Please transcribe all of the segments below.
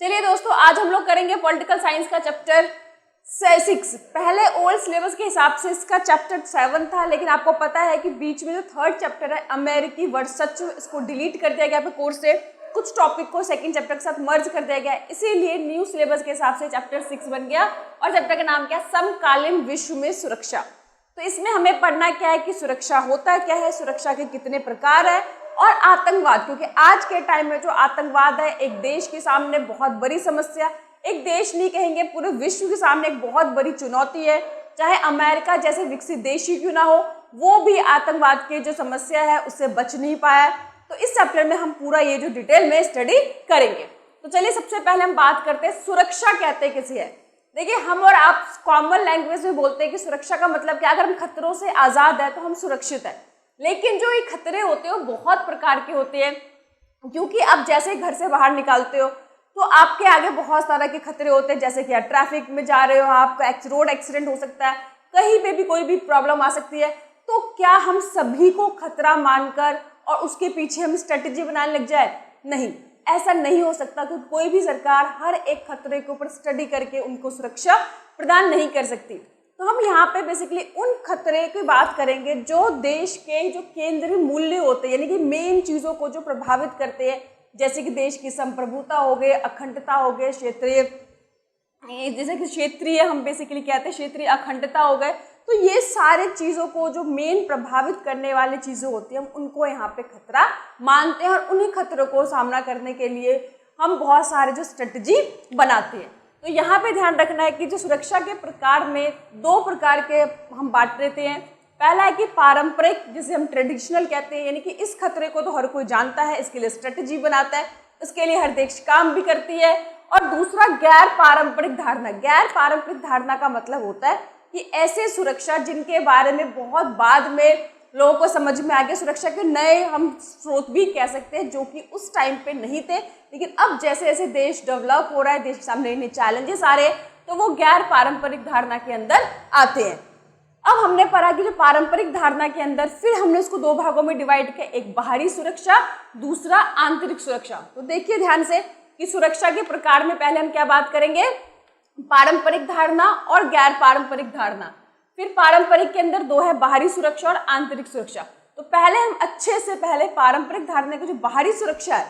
चलिए दोस्तों, आज हम लोग करेंगे पॉलिटिकल साइंस का चैप्टर 6। पहले ओल्ड सिलेबस के हिसाब से इसका चैप्टर 7 था, लेकिन आपको पता है कि बीच में जो थर्ड चैप्टर है अमेरिकी वर्चस्व, इसको डिलीट कर दिया गया है कोर्स से। कुछ टॉपिक को सेकंड चैप्टर के साथ मर्ज कर दिया गया है, इसीलिए न्यू सिलेबस के हिसाब से चैप्टर 6 बन गया और चैप्टर का नाम क्या है, समकालीन विश्व में सुरक्षा। तो इसमें हमें पढ़ना क्या है कि सुरक्षा होता क्या है, सुरक्षा के कितने प्रकार है और आतंकवाद, क्योंकि आज के टाइम में जो आतंकवाद है एक देश के सामने बहुत बड़ी समस्या, एक देश नहीं कहेंगे पूरे विश्व के सामने एक बहुत बड़ी चुनौती है। चाहे अमेरिका जैसे विकसित देश ही क्यों ना हो, वो भी आतंकवाद की जो समस्या है उससे बच नहीं पाया। तो इस चैप्टर में हम पूरा ये जो डिटेल में स्टडी करेंगे। तो चलिए सबसे पहले हम बात करते हैं सुरक्षा कहते किसे है। देखिए, हम और आप कॉमन लैंग्वेज में बोलते हैं कि सुरक्षा का मतलब क्या, अगर हम खतरों से आज़ाद है तो हम सुरक्षित है। लेकिन जो ये खतरे होते हैं वो बहुत प्रकार के होते हैं, क्योंकि आप जैसे घर से बाहर निकालते हो तो आपके आगे बहुत सारा के खतरे होते हैं। जैसे कि आप ट्रैफिक में जा रहे हो, आपका रोड एक्सीडेंट हो सकता है, कहीं पे भी कोई भी प्रॉब्लम आ सकती है। तो क्या हम सभी को खतरा मानकर और उसके पीछे हम स्ट्रेटेजी बनाने लग जाए? नहीं, ऐसा नहीं हो सकता, क्योंकि कोई भी सरकार हर एक खतरे के ऊपर स्टडी करके उनको सुरक्षा प्रदान नहीं कर सकती। तो हम यहाँ पे बेसिकली उन खतरे की बात करेंगे जो देश के जो केंद्रीय मूल्य होते हैं, यानी कि मेन चीज़ों को जो प्रभावित करते हैं, जैसे कि देश की संप्रभुता हो गए, अखंडता हो गए, क्षेत्रीय हम बेसिकली कहते हैं क्षेत्रीय अखंडता हो गए। तो ये सारे चीज़ों को जो मेन प्रभावित करने वाली चीज़ें होती हैं, हम उनको यहाँ पे खतरा मानते हैं और उन्हीं खतरों को सामना करने के लिए हम बहुत सारे जो स्ट्रेटजी बनाते हैं। तो यहाँ पे ध्यान रखना है कि जो सुरक्षा के प्रकार में दो प्रकार के हम बांट लेते हैं। पहला है कि पारंपरिक, जिसे हम ट्रेडिशनल कहते हैं, यानी कि इस खतरे को तो हर कोई जानता है, इसके लिए स्ट्रेटजी बनाता है, इसके लिए हर देश काम भी करती है। और दूसरा गैर पारंपरिक धारणा। गैर पारंपरिक धारणा का मतलब होता है कि ऐसे सुरक्षा जिनके बारे में बहुत बाद में लोगों को समझ में आ गया, सुरक्षा के नए हम स्रोत भी कह सकते हैं, जो कि उस टाइम पे नहीं थे, लेकिन अब जैसे जैसे देश डेवलप हो रहा है, देश के सामने नए चैलेंजेस आ रहे हैं, तो वो गैर पारंपरिक धारणा के अंदर आते हैं। अब हमने पढ़ा कि जो पारंपरिक धारणा के अंदर फिर हमने इसको दो भागों में डिवाइड किया, एक बाहरी सुरक्षा, दूसरा आंतरिक सुरक्षा। तो देखिए ध्यान से कि सुरक्षा के प्रकार में पहले हम क्या बात करेंगे, पारंपरिक धारणा और गैर पारंपरिक धारणा। फिर पारंपरिक के अंदर दो है, बाहरी सुरक्षा और आंतरिक सुरक्षा। तो पहले हम अच्छे से पहले पारंपरिक धारणा की जो बाहरी सुरक्षा है,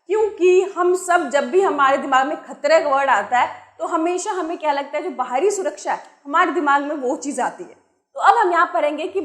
क्योंकि हम सब जब भी हमारे दिमाग में खतरे का वर्ड आता है तो हमेशा हमें क्या लगता है, जो बाहरी सुरक्षा है हमारे दिमाग में वो चीज़ आती है। तो अब हम यहाँ पढ़ेंगे कि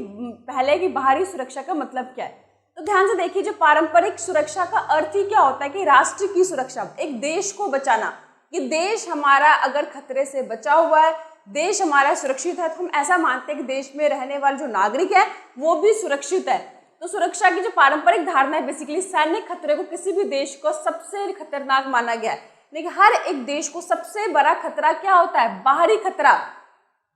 पहले की बाहरी सुरक्षा का मतलब क्या है। तो ध्यान से देखिए, जो पारंपरिक सुरक्षा का अर्थ ही क्या होता है कि राष्ट्र की सुरक्षा, एक देश को बचाना, कि देश हमारा अगर खतरे से बचा हुआ है, देश हमारा सुरक्षित है, तो हम ऐसा मानते हैं कि देश में रहने वाले जो नागरिक है वो भी सुरक्षित है। तो सुरक्षा की जो पारंपरिक धारणा है, बेसिकली सैन्य खतरे को किसी भी देश को सबसे खतरनाक माना गया है। लेकिन हर एक देश को सबसे बड़ा खतरा क्या होता है, बाहरी खतरा,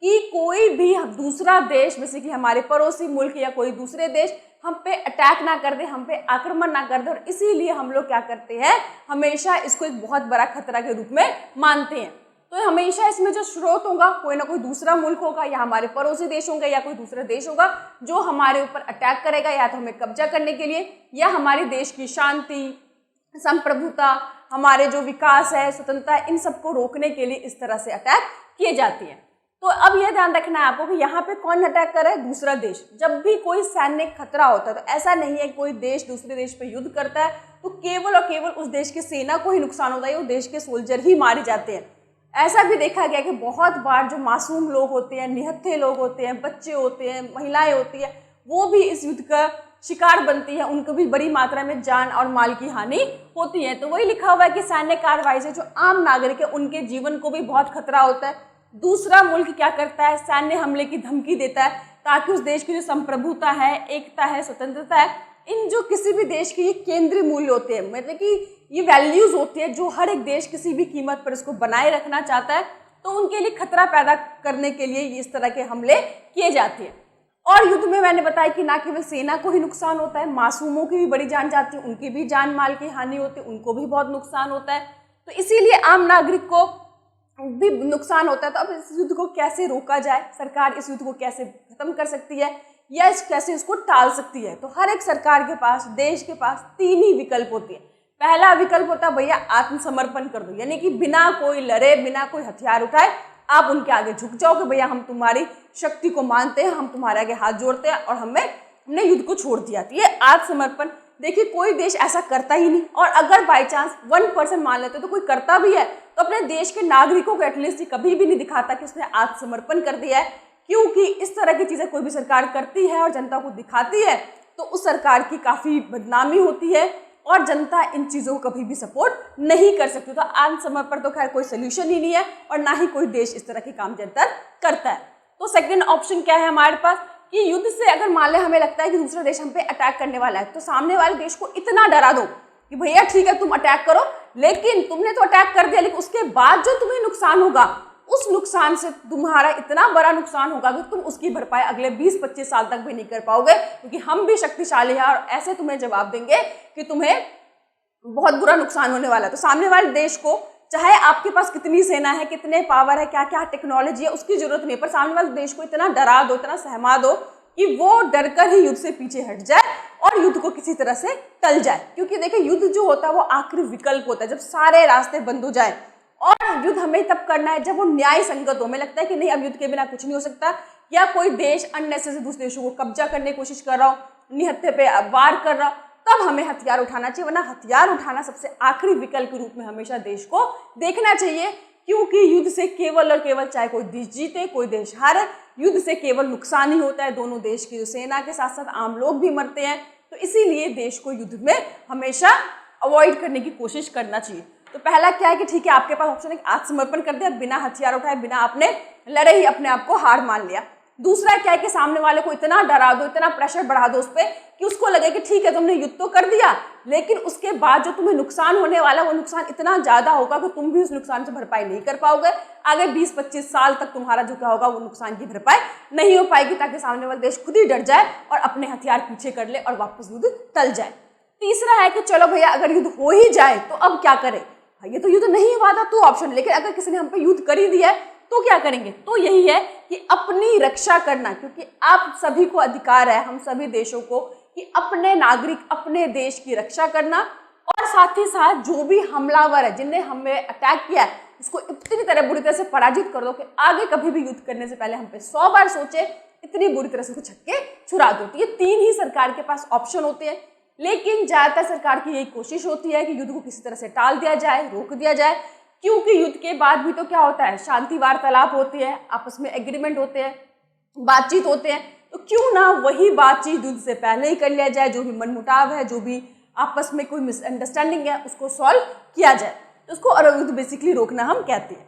कि कोई भी दूसरा देश, जैसे कि हमारे पड़ोसी मुल्क या कोई दूसरे देश हम पे अटैक ना कर दे, हम पे आक्रमण ना कर दे, और इसीलिए हम लोग क्या करते हैं, हमेशा इसको एक बहुत बड़ा खतरा के रूप में मानते हैं। तो हमेशा इसमें जो स्रोत होगा, कोई ना कोई दूसरा मुल्क होगा या हमारे पड़ोसी देश होंगे या कोई दूसरा देश होगा जो हमारे ऊपर अटैक करेगा, या तो हमें कब्जा करने के लिए या हमारे देश की शांति, संप्रभुता, हमारे जो विकास है, स्वतंत्रता, इन सबको रोकने के लिए इस तरह से अटैक किए जाते हैं। तो अब यह ध्यान रखना है आपको कि यहाँ पे कौन अटैक कर रहा है, दूसरा देश। जब भी कोई सैन्य खतरा होता है तो ऐसा नहीं है कोई देश दूसरे देश पे युद्ध करता है तो केवल और केवल उस देश की सेना को ही नुकसान होता है, वो देश के सोल्जर ही मारे जाते हैं। ऐसा भी देखा गया कि बहुत बार जो मासूम लोग होते हैं, निहत्थे लोग होते हैं, बच्चे होते हैं, महिलाएं होती हैं, वो भी इस युद्ध का शिकार बनती है, उनको भी बड़ी मात्रा में जान और माल की हानि होती है। तो वही लिखा हुआ है कि सैन्य कार्रवाई से जो आम नागरिक है उनके जीवन को भी बहुत खतरा होता है। दूसरा मुल्क क्या करता है, सैन्य हमले की धमकी देता है ताकि उस देश की जो संप्रभुता है, एकता है, स्वतंत्रता है, इन जो किसी भी देश के ये केंद्रीय मूल्य होते हैं, मतलब कि ये वैल्यूज होती है जो हर एक देश किसी भी कीमत पर इसको बनाए रखना चाहता है, तो उनके लिए खतरा पैदा करने के लिए इस तरह के हमले किए जाते हैं। और युद्ध में मैंने बताया कि ना केवल सेना को ही नुकसान होता है, मासूमों की भी बड़ी जान जाती है, उनकी भी जान माल की हानि होती है, उनको भी बहुत नुकसान होता है। तो इसीलिए आम नागरिक को भी नुकसान होता है। तो अब इस युद्ध को कैसे रोका जाए, सरकार इस युद्ध को कैसे खत्म कर सकती है या कैसे इसको टाल सकती है। तो हर एक सरकार के पास, देश के पास तीन ही विकल्प होते हैं। पहला विकल्प होता है भैया आत्मसमर्पण कर दो, यानी कि बिना कोई लड़े, बिना कोई हथियार उठाए आप उनके आगे झुक जाओ कि भैया हम तुम्हारी शक्ति को मानते हैं, हम तुम्हारे आगे हाथ जोड़ते हैं और हमने युद्ध को छोड़ दिया। तो ये आत्मसमर्पण, देखिए कोई देश ऐसा करता ही नहीं, और अगर बाई चांस 1% मान लेते तो कोई करता भी है तो अपने देश के नागरिकों को एटलीस्ट कभी भी नहीं दिखाता कि उसने आत्मसमर्पण कर दिया है, क्योंकि इस तरह की चीजें कोई भी सरकार करती है और जनता को दिखाती है तो उस सरकार की काफी बदनामी होती है और जनता इन चीजों को कभी भी सपोर्ट नहीं कर सकती। तो आत्मसमर्पण तो खैर कोई सोल्यूशन ही नहीं है और ना ही कोई देश इस तरह के काम ज्यादातर करता है। तो सेकंड ऑप्शन क्या है हमारे पास कि युद्ध से अगर मान ले हमें लगता है कि दूसरा देश हम पे अटैक करने वाला है तो सामने वाले देश को इतना डरा दो कि भैया ठीक है तुम अटैक करो, लेकिन तुमने तो अटैक कर दिया, लेकिन उसके बाद जो तुम्हें नुकसान होगा उस नुकसान से तुम्हारा इतना बड़ा नुकसान होगा कि तुम उसकी भरपाई अगले 20-25 साल तक भी नहीं कर पाओगे, क्योंकि हम भी शक्तिशाली हैं और ऐसे तुम्हें जवाब देंगे कि तुम्हें बहुत बुरा नुकसान होने वाला है। तो सामने वाले देश को चाहे आपके पास कितनी सेना है, कितने पावर है, क्या क्या टेक्नोलॉजी है, उसकी जरूरत नहीं है, पर सामने वाले देश को इतना डरा दो, इतना सहमा दो कि वो डरकर ही युद्ध से पीछे हट जाए और युद्ध को किसी तरह से टल जाए। क्योंकि देखिए युद्ध जो होता है वो आखिरी विकल्प होता है, जब सारे रास्ते बंद हो जाए, और युद्ध हमें तब करना है जब वो न्याय संगत हो, हमें लगता है कि नहीं अब युद्ध के बिना कुछ नहीं हो सकता, या कोई देश अननेसेसरी दूसरे देशों को कब्जा करने की कोशिश कर रहा हो, निहत्थे पे वार कर रहा हो, तब हमें हथियार उठाना चाहिए। वरना हथियार उठाना सबसे आखिरी विकल्प के रूप में हमेशा देश को देखना चाहिए, क्योंकि युद्ध से केवल और केवल चाहे कोई देश जीते कोई देश हारे, युद्ध से केवल नुकसान ही होता है, दोनों देश की जो सेना के साथ साथ आम लोग भी मरते हैं। तो इसीलिए देश को युद्ध में हमेशा अवॉइड करने की कोशिश करना चाहिए। तो पहला क्या है कि ठीक है आपके पास ऑप्शन है आत्मसमर्पण कर दिया, बिना हथियार उठाए, बिना आपने लड़े ही अपने आप को हार मान लिया। दूसरा क्या है कि सामने वाले को इतना डरा दो, इतना प्रेशर बढ़ा दो उस पर कि उसको लगे कि ठीक है तुमने युद्ध तो कर दिया, लेकिन उसके बाद जो तुम्हें नुकसान होने वाला वो नुकसान इतना ज्यादा होगा कि तुम भी उस नुकसान से भरपाई नहीं कर पाओगे, आगे 20-25 साल तक तुम्हारा जो क्या होगा वो नुकसान की भरपाई नहीं हो पाएगी, ताकि सामने वाला देश खुद ही डर जाए और अपने हथियार पीछे कर ले और वापस युद्ध टल जाए। तीसरा है कि चलो भैया अगर युद्ध हो ही जाए तो अब क्या करें, ये तो युद्ध नहीं हुआ था तो ऑप्शन, लेकिन अगर किसी ने हम पे युद्ध कर ही दिया है तो क्या करेंगे, तो यही है कि अपनी रक्षा करना, क्योंकि आप सभी को अधिकार है, हम सभी देशों को, कि अपने नागरिक अपने देश की रक्षा करना, और साथ ही साथ जो भी हमलावर है जिनने हमें अटैक किया है उसको इतनी तरह बुरी तरह से पराजित कर दो कि आगे कभी भी युद्ध करने से पहले हम पे 100 बार सोचे, इतनी बुरी तरह से उसको छक्के छुड़ा दो। तो ये 3 ही सरकार के पास ऑप्शन होते हैं, लेकिन ज्यादातर सरकार की यही कोशिश होती है कि युद्ध को किसी तरह से टाल दिया जाए, रोक दिया जाए, क्योंकि युद्ध के बाद भी तो क्या होता है, शांति वार्तालाप होती है, आपस में एग्रीमेंट होते हैं, बातचीत होते हैं, तो क्यों ना वही बातचीत युद्ध से पहले ही कर लिया जाए, जो भी मनमुटाव है, जो भी आपस में कोई मिसअंडरस्टैंडिंग है उसको सॉल्व किया जाए। तो उसको युद्ध बेसिकली रोकना हम कहते हैं।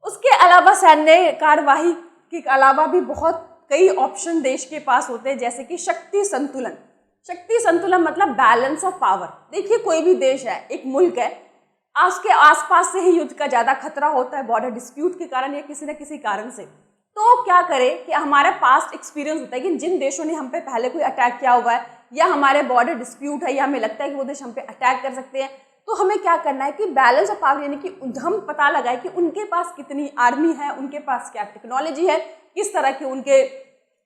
उसके अलावा सैन्य कार्यवाही के अलावा भी बहुत कई ऑप्शन देश के पास होते हैं, जैसे कि शक्ति संतुलन। शक्ति संतुलन मतलब बैलेंस ऑफ पावर। देखिए कोई भी देश है, एक मुल्क है, उसके आसपास से ही युद्ध का ज्यादा खतरा होता है, बॉर्डर डिस्प्यूट के कारण या किसी न किसी कारण से। तो क्या करें कि हमारा पास्ट एक्सपीरियंस होता है कि जिन देशों ने हम पे पहले कोई अटैक किया हुआ है, या हमारे बॉर्डर डिस्प्यूट है, या हमें लगता है कि वो देश हम पे अटैक कर सकते हैं, तो हमें क्या करना है कि बैलेंस ऑफ पावर, यानी कि हम पता लगाए कि उनके पास कितनी आर्मी है, उनके पास क्या टेक्नोलॉजी है, किस तरह की उनके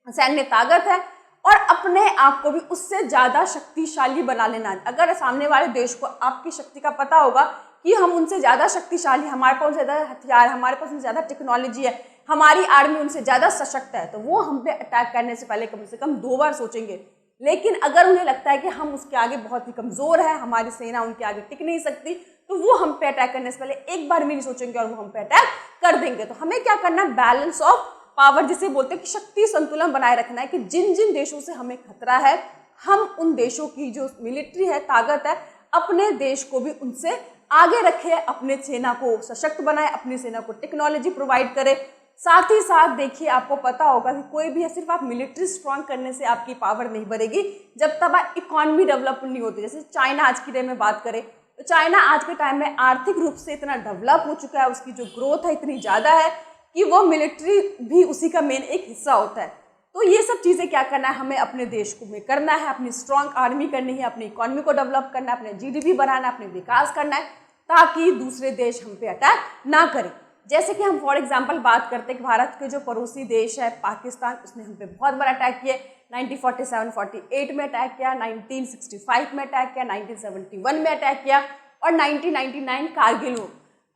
सैन्य ताकत है, और अपने आप को भी उससे ज्यादा शक्तिशाली बना लेना। अगर सामने वाले देश को आपकी शक्ति का पता होगा कि हम उनसे ज्यादा शक्तिशाली, हमारे पास ज्यादा हथियार, हमारे पास ज्यादा टेक्नोलॉजी है, हमारी आर्मी उनसे ज्यादा सशक्त है, तो वो हम पे अटैक करने से पहले कम से कम 2 बार सोचेंगे। लेकिन अगर उन्हें लगता है कि हम उसके आगे बहुत ही कमजोर है, हमारी सेना उनके आगे टिक नहीं सकती, तो वो हम पे अटैक करने से पहले एक बार भी नहीं सोचेंगे और वो हम पे अटैक कर देंगे। तो हमें क्या करना है, बैलेंस ऑफ पावर जिसे बोलते हैं कि शक्ति संतुलन बनाए रखना है, कि जिन जिन देशों से हमें खतरा है हम उन देशों की जो मिलिट्री है, ताकत है, अपने देश को भी उनसे आगे रखे, अपने सेना को सशक्त बनाए, अपनी सेना को टेक्नोलॉजी प्रोवाइड करे। साथ ही साथ देखिए आपको पता होगा कि कोई भी है, सिर्फ आप मिलिट्री स्ट्रांग करने से आपकी पावर नहीं बढ़ेगी जब तक आप इकोनॉमी डेवलप नहीं होती। जैसे चाइना आज की टाइम में बात करें तो चाइना आज के टाइम में आर्थिक रूप से इतना डेवलप हो चुका है, उसकी जो ग्रोथ है इतनी ज़्यादा है कि वो मिलिट्री भी उसी का मेन एक हिस्सा होता है। तो ये सब चीज़ें क्या करना है, हमें अपने देश को में करना है, अपनी स्ट्रांग आर्मी करनी है, अपनी इकोनॉमी को डेवलप करना है, अपने GDP बढ़ाना है, अपने विकास करना है, ताकि दूसरे देश हम पे अटैक ना करें। जैसे कि हम फॉर एग्जांपल बात करते हैं कि भारत के जो पड़ोसी देश है पाकिस्तान, उसने हम पे बहुत बड़ा अटैक किया। 1947-48 में अटैक किया, 1965 में अटैक किया, 1971 में अटैक किया और 1999 कारगिल हो,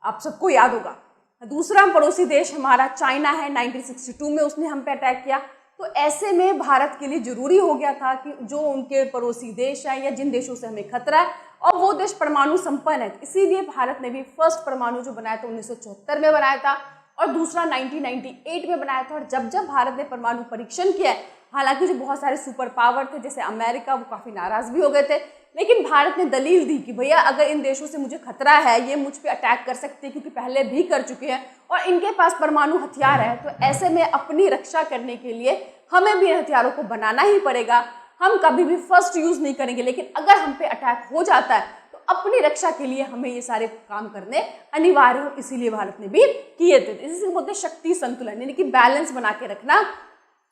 आप सबको याद होगा। दूसरा पड़ोसी देश हमारा चाइना है, 1962 में उसने हम पे अटैक किया। तो ऐसे में भारत के लिए जरूरी हो गया था कि जो उनके पड़ोसी देश है या जिन देशों से हमें खतरा है और वो देश परमाणु संपन्न है, इसीलिए भारत ने भी फर्स्ट परमाणु जो बनाया था 1974 में बनाया था और दूसरा 1998 में बनाया था। और जब जब भारत ने परमाणु परीक्षण किया, हालांकि जो बहुत सारे सुपर पावर थे जैसे अमेरिका, वो काफी नाराज भी हो गए थे, लेकिन भारत ने दलील दी कि भैया अगर इन देशों से मुझे खतरा है, ये मुझ पे अटैक कर सकते हैं क्योंकि पहले भी कर चुके हैं और इनके पास परमाणु हथियार है, तो ऐसे में अपनी रक्षा करने के लिए हमें भी हथियारों को बनाना ही पड़ेगा। हम कभी भी फर्स्ट यूज नहीं करेंगे, लेकिन अगर हम पे अटैक हो जाता है तो अपनी रक्षा के लिए हमें ये सारे काम करने अनिवार्य हो, इसीलिए भारत ने भी किए थे। इसी से बोलते हैं शक्ति संतुलन, यानी कि बैलेंस बना के रखना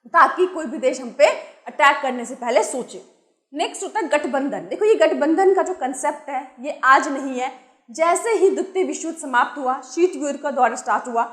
ताकि कोई भी देश हम पे अटैक करने से पहले सोचे। नेक्स्ट होता है गठबंधन। देखो ये गठबंधन का जो कंसेप्ट है ये आज नहीं है। जैसे ही द्वितीय विश्व युद्ध समाप्त हुआ, शीत युद्ध का दौर स्टार्ट हुआ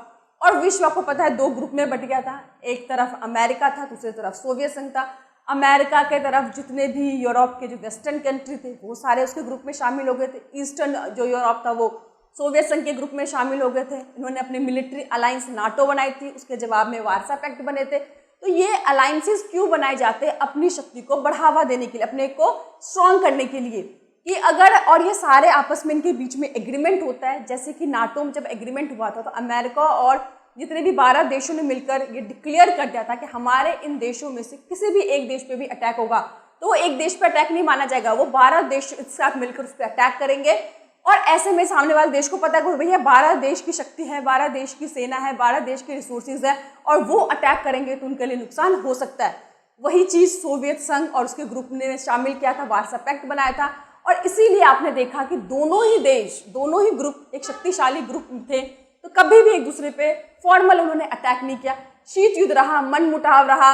और विश्व आपको पता है दो ग्रुप में बट गया था। एक तरफ अमेरिका था, दूसरी तरफ सोवियत संघ था। अमेरिका के तरफ जितने भी यूरोप के जो वेस्टर्न कंट्री थे वो सारे उसके ग्रुप में शामिल हो गए थे। ईस्टर्न जो यूरोप था वो सोवियत संघ के ग्रुप में शामिल हो गए थे। इन्होंने अपनी मिलिट्री अलायंस नाटो बनाई थी, उसके जवाब में वार्सा पैक्ट बने थे। तो ये अलायंसेस क्यों बनाए जाते हैं? अपनी शक्ति को बढ़ावा देने के लिए, अपने को स्ट्रॉन्ग करने के लिए कि अगर, और ये सारे आपस में इनके बीच में एग्रीमेंट होता है। जैसे कि नाटो में जब एग्रीमेंट हुआ था तो अमेरिका और जितने भी 12 देशों ने मिलकर ये डिक्लेयर कर दिया था कि हमारे इन देशों में से किसी भी एक देश पे भी अटैक होगा तो वो एक देश पे अटैक नहीं माना जाएगा, वो 12 देश एक साथ मिलकर उस पर अटैक करेंगे। और ऐसे में सामने वाले देश को पता है कि भैया 12 देश की शक्ति है, 12 देश की सेना है, 12 देश के रिसोर्सेज है और वो अटैक करेंगे तो उनके लिए नुकसान हो सकता है। वही चीज सोवियत संघ और उसके ग्रुप ने शामिल किया था, वार्सा पैक्ट बनाया था। और इसीलिए आपने देखा कि दोनों ही देश, दोनों ही ग्रुप एक शक्तिशाली ग्रुप थे, तो कभी भी एक दूसरे पे फॉर्मल उन्होंने अटैक नहीं किया। शीत युद्ध रहा, मनमुटाव रहा,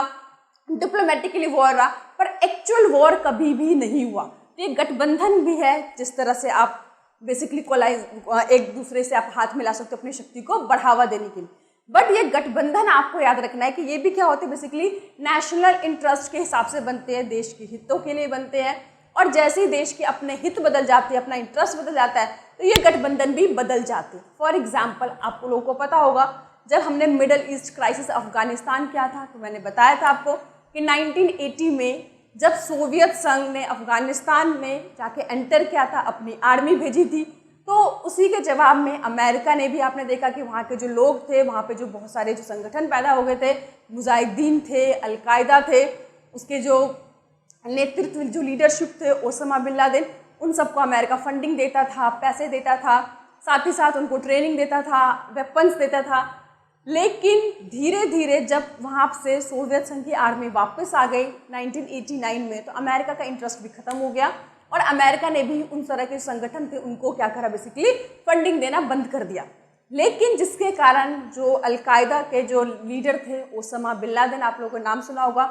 डिप्लोमेटिकली वॉर रहा, पर एक्चुअल वॉर कभी भी नहीं हुआ। तो ये गठबंधन भी है जिस तरह से आप बेसिकली एक दूसरे से आप हाथ मिला सकते हो अपनी शक्ति को बढ़ावा देने के लिए। बट ये गठबंधन आपको याद रखना है कि ये भी क्या होते हैं, बेसिकली नेशनल इंटरेस्ट के हिसाब से बनते हैं, देश के हितों के लिए बनते हैं। और जैसे ही देश के अपने हित बदल जाते हैं, अपना इंटरेस्ट बदल जाता है, तो ये गठबंधन भी बदल जाते हैं। फॉर एग्जाम्पल आप लोगों को पता होगा जब हमने मिडल ईस्ट क्राइसिस अफगानिस्तान किया था तो मैंने बताया था आपको कि 1980 में जब सोवियत संघ ने अफगानिस्तान में जाके एंटर किया था, अपनी आर्मी भेजी थी, तो उसी के जवाब में अमेरिका ने भी, आपने देखा कि वहाँ के जो लोग थे, वहाँ पे जो बहुत सारे जो संगठन पैदा हो गए थे, मुजाहिदीन थे, अलकायदा थे, उसके जो नेतृत्व जो लीडरशिप थे, ओसामा बिन लादेन, उन सबको अमेरिका फंडिंग देता था, पैसे देता था, साथ ही साथ उनको ट्रेनिंग देता था, वेपन्स देता था। लेकिन धीरे धीरे जब वहाँ से सोवियत संघ की आर्मी वापस आ गई 1989 में, तो अमेरिका का इंटरेस्ट भी खत्म हो गया और अमेरिका ने भी उन तरह के संगठन थे उनको क्या करा, बेसिकली फंडिंग देना बंद कर दिया। लेकिन जिसके कारण जो अलकायदा के जो लीडर थे ओसामा बिन लादेन, आप लोगों को नाम सुना होगा,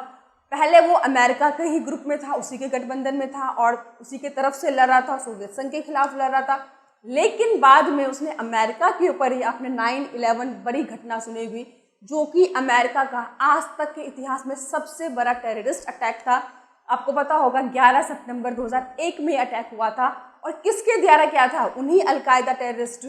पहले वो अमेरिका के ही ग्रुप में था, उसी के गठबंधन में था और उसी के तरफ से लड़ रहा था, सोवियत संघ के खिलाफ लड़ रहा था। लेकिन बाद में उसने अमेरिका के ऊपर ही आपने 9/11 बड़ी घटना सुनी हुई, जो कि अमेरिका का आज तक के इतिहास में सबसे बड़ा टेररिस्ट अटैक था। आपको पता होगा 11 सितंबर 2001 में अटैक हुआ था और किसके द्वारा किया था? उन्हीं अलकायदा टेररिस्ट,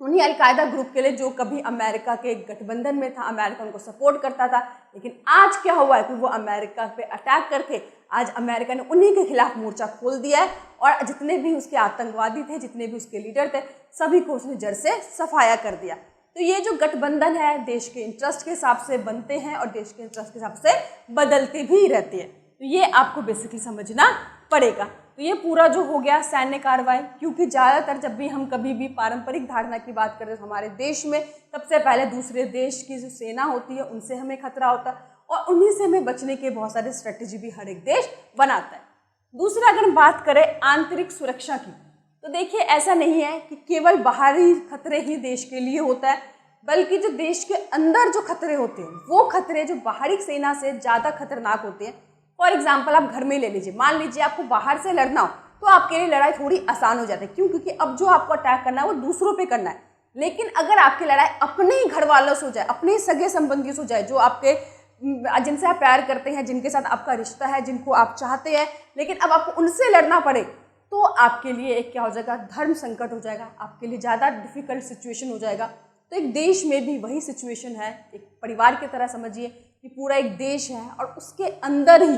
उन्हीं अलकायदा ग्रुप के लिए जो कभी अमेरिका के गठबंधन में था, अमेरिका उनको सपोर्ट करता था। लेकिन आज क्या हुआ है कि वो अमेरिका पे अटैक करके आज अमेरिका ने उन्हीं के खिलाफ मोर्चा खोल दिया है और जितने भी उसके आतंकवादी थे, जितने भी उसके लीडर थे, सभी को उसने जड़ से सफाया कर दिया। तो ये जो गठबंधन है देश के इंटरेस्ट के हिसाब से बनते हैं और देश के इंटरेस्ट के हिसाब से बदलते भी रहते हैं। तो ये आपको बेसिकली समझना पड़ेगा। तो ये पूरा जो हो गया सैन्य कार्रवाई, क्योंकि ज़्यादातर जब भी हम कभी भी पारंपरिक धारणा की बात करें तो हमारे देश में सबसे पहले दूसरे देश की जो सेना होती है उनसे हमें खतरा होता है और उन्हीं से हमें बचने के बहुत सारे स्ट्रेटेजी भी हर एक देश बनाता है। दूसरा, अगर हम बात करें आंतरिक सुरक्षा की, तो देखिए ऐसा नहीं है कि केवल बाहरी खतरे ही देश के लिए होता है, बल्कि जो देश के अंदर जो खतरे होते हैं वो खतरे जो बाहरी सेना से ज़्यादा खतरनाक होते हैं। फॉर एग्जाम्पल आप घर में ले लीजिए, मान लीजिए आपको बाहर से लड़ना हो तो आपके लिए लड़ाई थोड़ी आसान हो जाती है। क्यों? क्योंकि अब जो आपको अटैक करना है वो दूसरों पे करना है। लेकिन अगर आपकी लड़ाई अपने ही घर वालों से हो जाए, अपने ही सगे संबंधियों से हो जाए, जो आपके जिनसे आप प्यार करते हैं, जिनके साथ आपका रिश्ता है, जिनको आप चाहते हैं, लेकिन अब आपको उनसे लड़ना पड़े, तो आपके लिए एक क्या हो जाएगा, धर्म संकट हो जाएगा, आपके लिए ज़्यादा डिफिकल्ट सिचुएशन हो जाएगा। तो एक देश में भी वही सिचुएशन है, एक परिवार की तरह समझिए कि पूरा एक देश है और उसके अंदर ही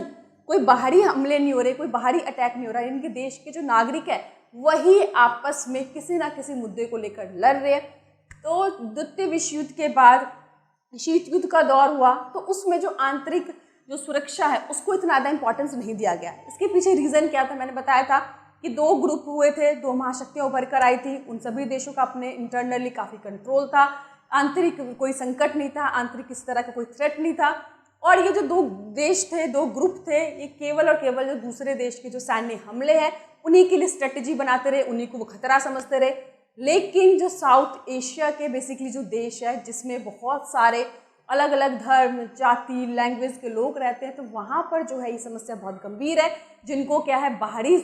कोई बाहरी हमले नहीं हो रहे, कोई बाहरी अटैक नहीं हो रहा, इनके देश के जो नागरिक है वही आपस में किसी ना किसी मुद्दे को लेकर लड़ रहे हैं। तो द्वितीय विश्व युद्ध के बाद शीत युद्ध का दौर हुआ, तो उसमें जो आंतरिक जो सुरक्षा है उसको इतना ज़्यादा इंपॉर्टेंस नहीं दिया गया। इसके पीछे रीज़न क्या था, मैंने बताया था कि दो ग्रुप हुए थे, दो महाशक्तियाँ उभर कर आई थी, उन सभी देशों का अपने इंटरनली काफ़ी कंट्रोल था, आंतरिक कोई संकट नहीं था, आंतरिक किसी तरह का कोई थ्रेट नहीं था। और ये जो दो देश थे, दो ग्रुप थे, ये केवल और केवल जो दूसरे देश के जो सैन्य हमले हैं उन्हीं के लिए स्ट्रेटजी बनाते रहे, उन्हीं को वो खतरा समझते रहे। लेकिन जो साउथ एशिया के बेसिकली जो देश है, जिसमें बहुत सारे अलग अलग धर्म, जाति, लैंग्वेज के लोग रहते हैं, तो वहाँ पर जो है ये समस्या बहुत गंभीर है, जिनको क्या है, बाहरी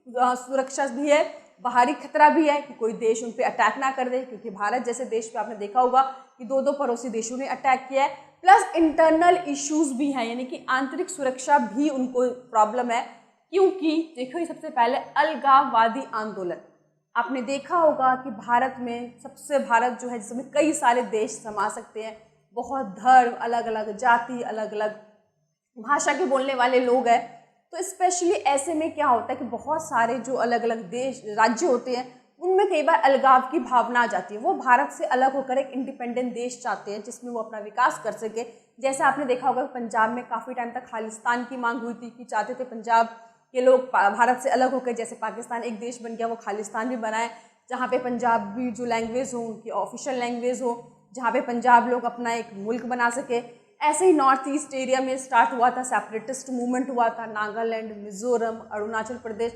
सुरक्षा भी है, बाहरी खतरा भी है कि कोई देश उन पर अटैक ना कर दे, क्योंकि भारत जैसे देश पे आपने देखा होगा कि दो पड़ोसी देशों ने अटैक किया है। प्लस इंटरनल इश्यूज भी हैं, यानी कि आंतरिक सुरक्षा भी उनको प्रॉब्लम है, क्योंकि देखो सबसे पहले अलगाववादी आंदोलन आपने देखा होगा कि भारत में सबसे भारत जो है जिसमें कई सारे देश समा सकते हैं, बहुत धर्म, अलग अलग जाति, अलग अलग भाषा के बोलने वाले लोग हैं। तो स्पेशली ऐसे में क्या होता है कि बहुत सारे जो अलग अलग देश राज्य होते हैं उनमें कई बार अलगाव की भावना आ जाती है। वो भारत से अलग होकर एक इंडिपेंडेंट देश चाहते हैं जिसमें वो अपना विकास कर सके। जैसे आपने देखा होगा पंजाब में काफ़ी टाइम तक खालिस्तान की मांग हुई थी कि चाहते थे पंजाब के लोग भारत से अलग होकर, जैसे पाकिस्तान एक देश बन गया, वो खालिस्तान भी बनाए जहाँ पे पंजाबी जो लैंग्वेज हो उनकी ऑफिशियल लैंग्वेज हो, जहाँ पे पंजाब लोग अपना एक मुल्क बना सके। ऐसे ही नॉर्थ ईस्ट एरिया में स्टार्ट हुआ था, सेपरेटिस्ट मूवमेंट हुआ था, नागालैंड, मिजोरम, अरुणाचल प्रदेश।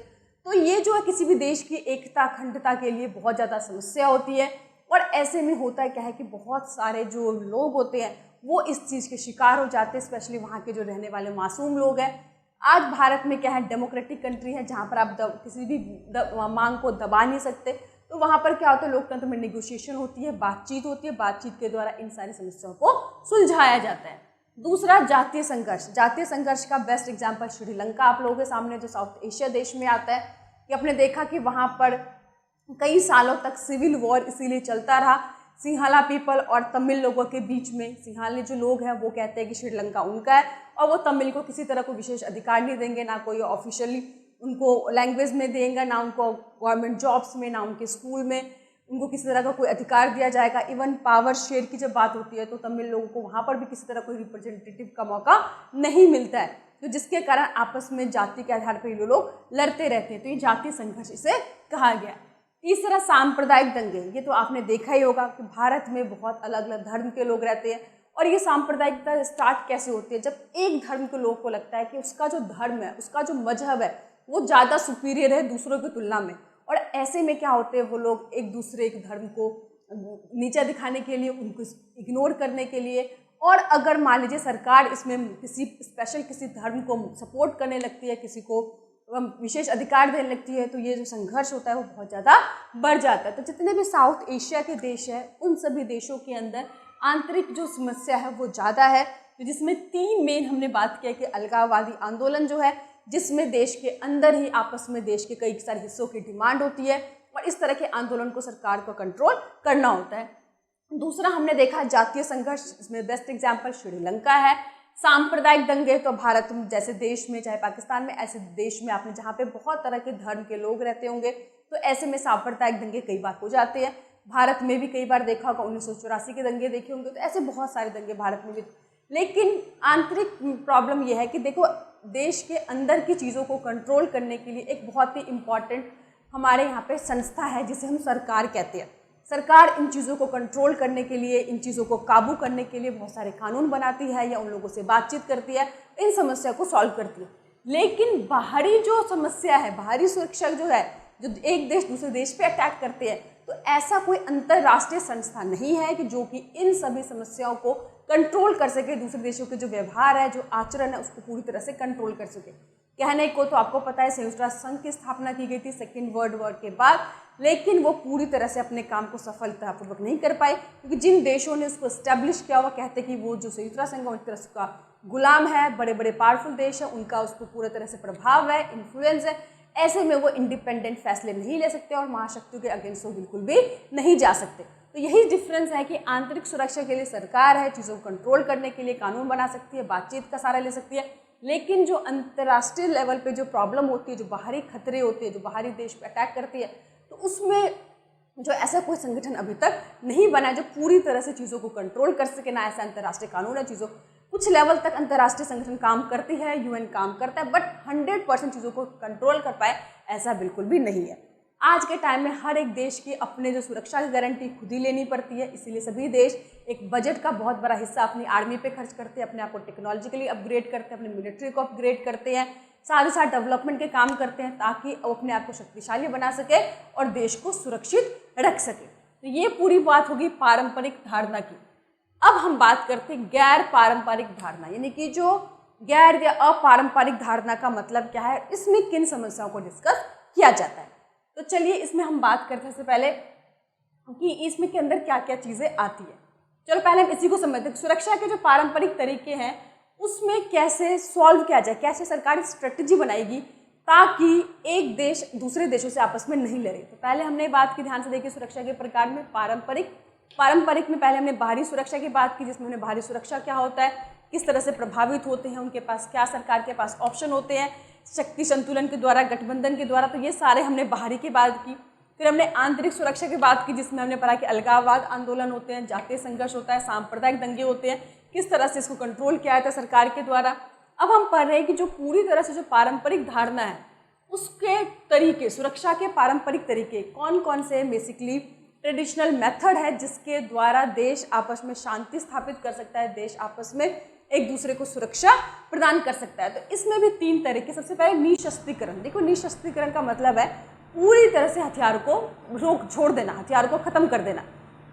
तो ये जो है किसी भी देश की एकता, अखंडता के लिए बहुत ज़्यादा समस्या होती है। और ऐसे में होता क्या है कि बहुत सारे जो लोग होते हैं वो इस चीज़ के शिकार हो जाते हैं, स्पेशली वहाँ के जो रहने वाले मासूम लोग हैं। आज भारत में क्या है, डेमोक्रेटिक कंट्री है जहाँ पर आप किसी भी मांग को दबा नहीं सकते। तो वहाँ पर क्या होता है, लोकतंत्र में नेगोशिएशन होती है, बातचीत होती है, बातचीत के द्वारा इन सारी समस्याओं को सुलझाया जाता है। दूसरा, जातीय संघर्ष। जातीय संघर्ष का बेस्ट एग्जाम्पल श्रीलंका आप लोगों के सामने, जो साउथ एशिया देश में आता है, कि आपने देखा कि वहाँ पर कई सालों तक सिविल वॉर इसीलिए चलता रहा, सिंहाला पीपल और तमिल लोगों के बीच में। सिंहाले जो लोग हैं वो कहते हैं कि श्रीलंका उनका है और वो तमिल को किसी तरह को विशेष अधिकार नहीं देंगे, ना कोई ऑफिशियली उनको लैंग्वेज में देंगे, ना उनको गवर्नमेंट जॉब्स में, ना उनके स्कूल में उनको किसी तरह का कोई अधिकार दिया जाएगा। इवन पावर शेयर की जब बात होती है तो तमिल लोगों को वहाँ पर भी किसी तरह कोई रिप्रेजेंटेटिव का मौका नहीं मिलता है, तो जिसके कारण आपस में जाति के आधार पर ये लोग लड़ते रहते हैं। तो ये जातीय संघर्ष इसे कहा गया। तीसरा, सांप्रदायिक दंगे। ये तो आपने देखा ही होगा कि भारत में बहुत अलग अलग धर्म के लोग रहते हैं, और ये सांप्रदायिकता स्टार्ट कैसे होती है, जब एक धर्म के लोग को लगता है कि उसका जो धर्म है, उसका जो मजहब है वो ज़्यादा सुपीरियर है दूसरों की तुलना में। और ऐसे में क्या होते हैं, वो लोग एक दूसरे के धर्म को नीचा दिखाने के लिए, उनको इग्नोर करने के लिए, और अगर मान लीजिए सरकार इसमें किसी स्पेशल किसी धर्म को सपोर्ट करने लगती है, किसी को विशेष अधिकार देने लगती है, तो ये जो संघर्ष होता है वो बहुत ज़्यादा बढ़ जाता है। तो जितने भी साउथ एशिया के देश हैं उन सभी देशों के अंदर आंतरिक जो समस्या है वो ज़्यादा है। तो जिसमें तीन मेन हमने बात किया कि अलगाववादी आंदोलन जो है, जिसमें देश के अंदर ही आपस में देश के कई सारे हिस्सों की डिमांड होती है और इस तरह के आंदोलन को सरकार को कंट्रोल करना होता है। दूसरा हमने देखा जातीय संघर्ष, इसमें बेस्ट एग्जाम्पल श्रीलंका है। सांप्रदायिक दंगे तो भारत जैसे देश में, चाहे पाकिस्तान में, ऐसे देश में आपने जहाँ पे बहुत तरह के धर्म के लोग रहते होंगे, तो ऐसे में सांप्रदायिक दंगे कई बार हो जाते हैं। भारत में भी कई बार देखा होगा, 1984 के दंगे देखे होंगे, तो ऐसे बहुत सारे दंगे भारत में भी। लेकिन आंतरिक प्रॉब्लम यह है कि देखो, देश के अंदर की चीज़ों को कंट्रोल करने के लिए एक बहुत ही इम्पॉर्टेंट हमारे यहाँ पे संस्था है जिसे हम सरकार कहते हैं। सरकार इन चीज़ों को कंट्रोल करने के लिए, इन चीज़ों को काबू करने के लिए बहुत सारे कानून बनाती है या उन लोगों से बातचीत करती है, इन समस्या को सॉल्व करती है। लेकिन बाहरी जो समस्या है, बाहरी सुरक्षा जो है, जो एक देश दूसरे देश पे अटैक करते हैं, तो ऐसा कोई अंतर्राष्ट्रीय संस्था नहीं है कि जो कि इन सभी समस्याओं को कंट्रोल कर सके, दूसरे देशों के जो व्यवहार है, जो आचरण है, उसको पूरी तरह से कंट्रोल कर सके। कहने को तो आपको पता है संयुक्त राष्ट्र संघ की स्थापना की गई थी सेकेंड वर्ल्ड वॉर के बाद, लेकिन वो पूरी तरह से अपने काम को सफलतापूर्वक नहीं कर पाए, क्योंकि जिन देशों ने उसको एस्टेब्लिश किया हुआ कहते कि वो जो संयुक्त राष्ट्र संघ है उनकी तरफ का गुलाम है, बड़े बड़े पावरफुल देश है, उनका उस पर पूरी तरह से प्रभाव है, इन्फ्लुएंस है, ऐसे में वो इंडिपेंडेंट फैसले नहीं ले सकते और महाशक्तियों के अगेंस्ट वो बिल्कुल भी नहीं जा सकते। तो यही डिफरेंस है कि आंतरिक सुरक्षा के लिए सरकार है, चीज़ों को कंट्रोल करने के लिए कानून बना सकती है, बातचीत का सहारा ले सकती है, लेकिन जो अंतर्राष्ट्रीय लेवल पे जो प्रॉब्लम होती है, जो बाहरी खतरे होते हैं, जो बाहरी देश पे अटैक करती है, तो उसमें जो ऐसा कोई संगठन अभी तक नहीं बना है जो पूरी तरह से चीज़ों को कंट्रोल कर सके। ना ऐसा अंतर्राष्ट्रीय कानून है, चीज़ों कुछ लेवल तक अंतर्राष्ट्रीय संगठन काम करती है, यूएन काम करता है, बट 100% चीज़ों को कंट्रोल कर पाए ऐसा बिल्कुल भी नहीं है। आज के टाइम में हर एक देश की अपने जो सुरक्षा की गारंटी खुद ही लेनी पड़ती है, इसीलिए सभी देश एक बजट का बहुत बड़ा हिस्सा अपनी आर्मी पे खर्च करते हैं, अपने आप को टेक्नोलॉजिकली अपग्रेड करते हैं, अपनी मिलिट्री को अपग्रेड करते हैं, साथ ही साथ डेवलपमेंट के काम करते हैं ताकि वो अपने आप को शक्तिशाली बना सके और देश को सुरक्षित रख सके। तो ये पूरी बात होगी पारंपरिक धारणा की। अब हम बात करते हैं गैर पारंपरिक धारणा, यानी कि जो गैर या अपारंपरिक धारणा का मतलब क्या है, इसमें किन समस्याओं को डिस्कस किया जाता है। तो चलिए इसमें हम बात करते हैं सबसे पहले कि इसमें के अंदर क्या क्या चीज़ें आती है। चलो पहले हम इसी को समझते हैं। सुरक्षा के जो पारंपरिक तरीके हैं उसमें कैसे सॉल्व किया जाए, कैसे सरकार स्ट्रेटजी बनाएगी ताकि एक देश दूसरे देशों से आपस में नहीं लड़े। तो पहले हमने बात की, ध्यान से देखिए, सुरक्षा के प्रकार में पारंपरिक में पहले हमने बाहरी सुरक्षा की बात की, जिसमें हमने बाहरी सुरक्षा क्या होता है, किस तरह से प्रभावित होते हैं, उनके पास क्या सरकार के पास ऑप्शन होते हैं, शक्ति संतुलन के द्वारा, गठबंधन के द्वारा, तो ये सारे हमने बाहरी की बात की। फिर हमने आंतरिक सुरक्षा की बात की, जिसमें हमने पढ़ा कि अलगाववाद आंदोलन होते हैं, जातीय संघर्ष होता है, सांप्रदायिक दंगे होते हैं, किस तरह से इसको कंट्रोल किया जाता है सरकार के द्वारा। अब हम पढ़ रहे हैं कि जो पूरी तरह से जो पारंपरिक धारणा है उसके तरीके, सुरक्षा के पारंपरिक तरीके कौन कौन से, बेसिकली ट्रेडिशनल मेथड है जिसके द्वारा देश आपस में शांति स्थापित कर सकता है, देश आपस में एक दूसरे को सुरक्षा प्रदान कर सकता है। तो इसमें भी 3 तरीके। सबसे पहले निशस्त्रीकरण। देखो, निशस्त्रीकरण का मतलब है पूरी तरह से हथियार को छोड़ देना, हथियार को ख़त्म कर देना।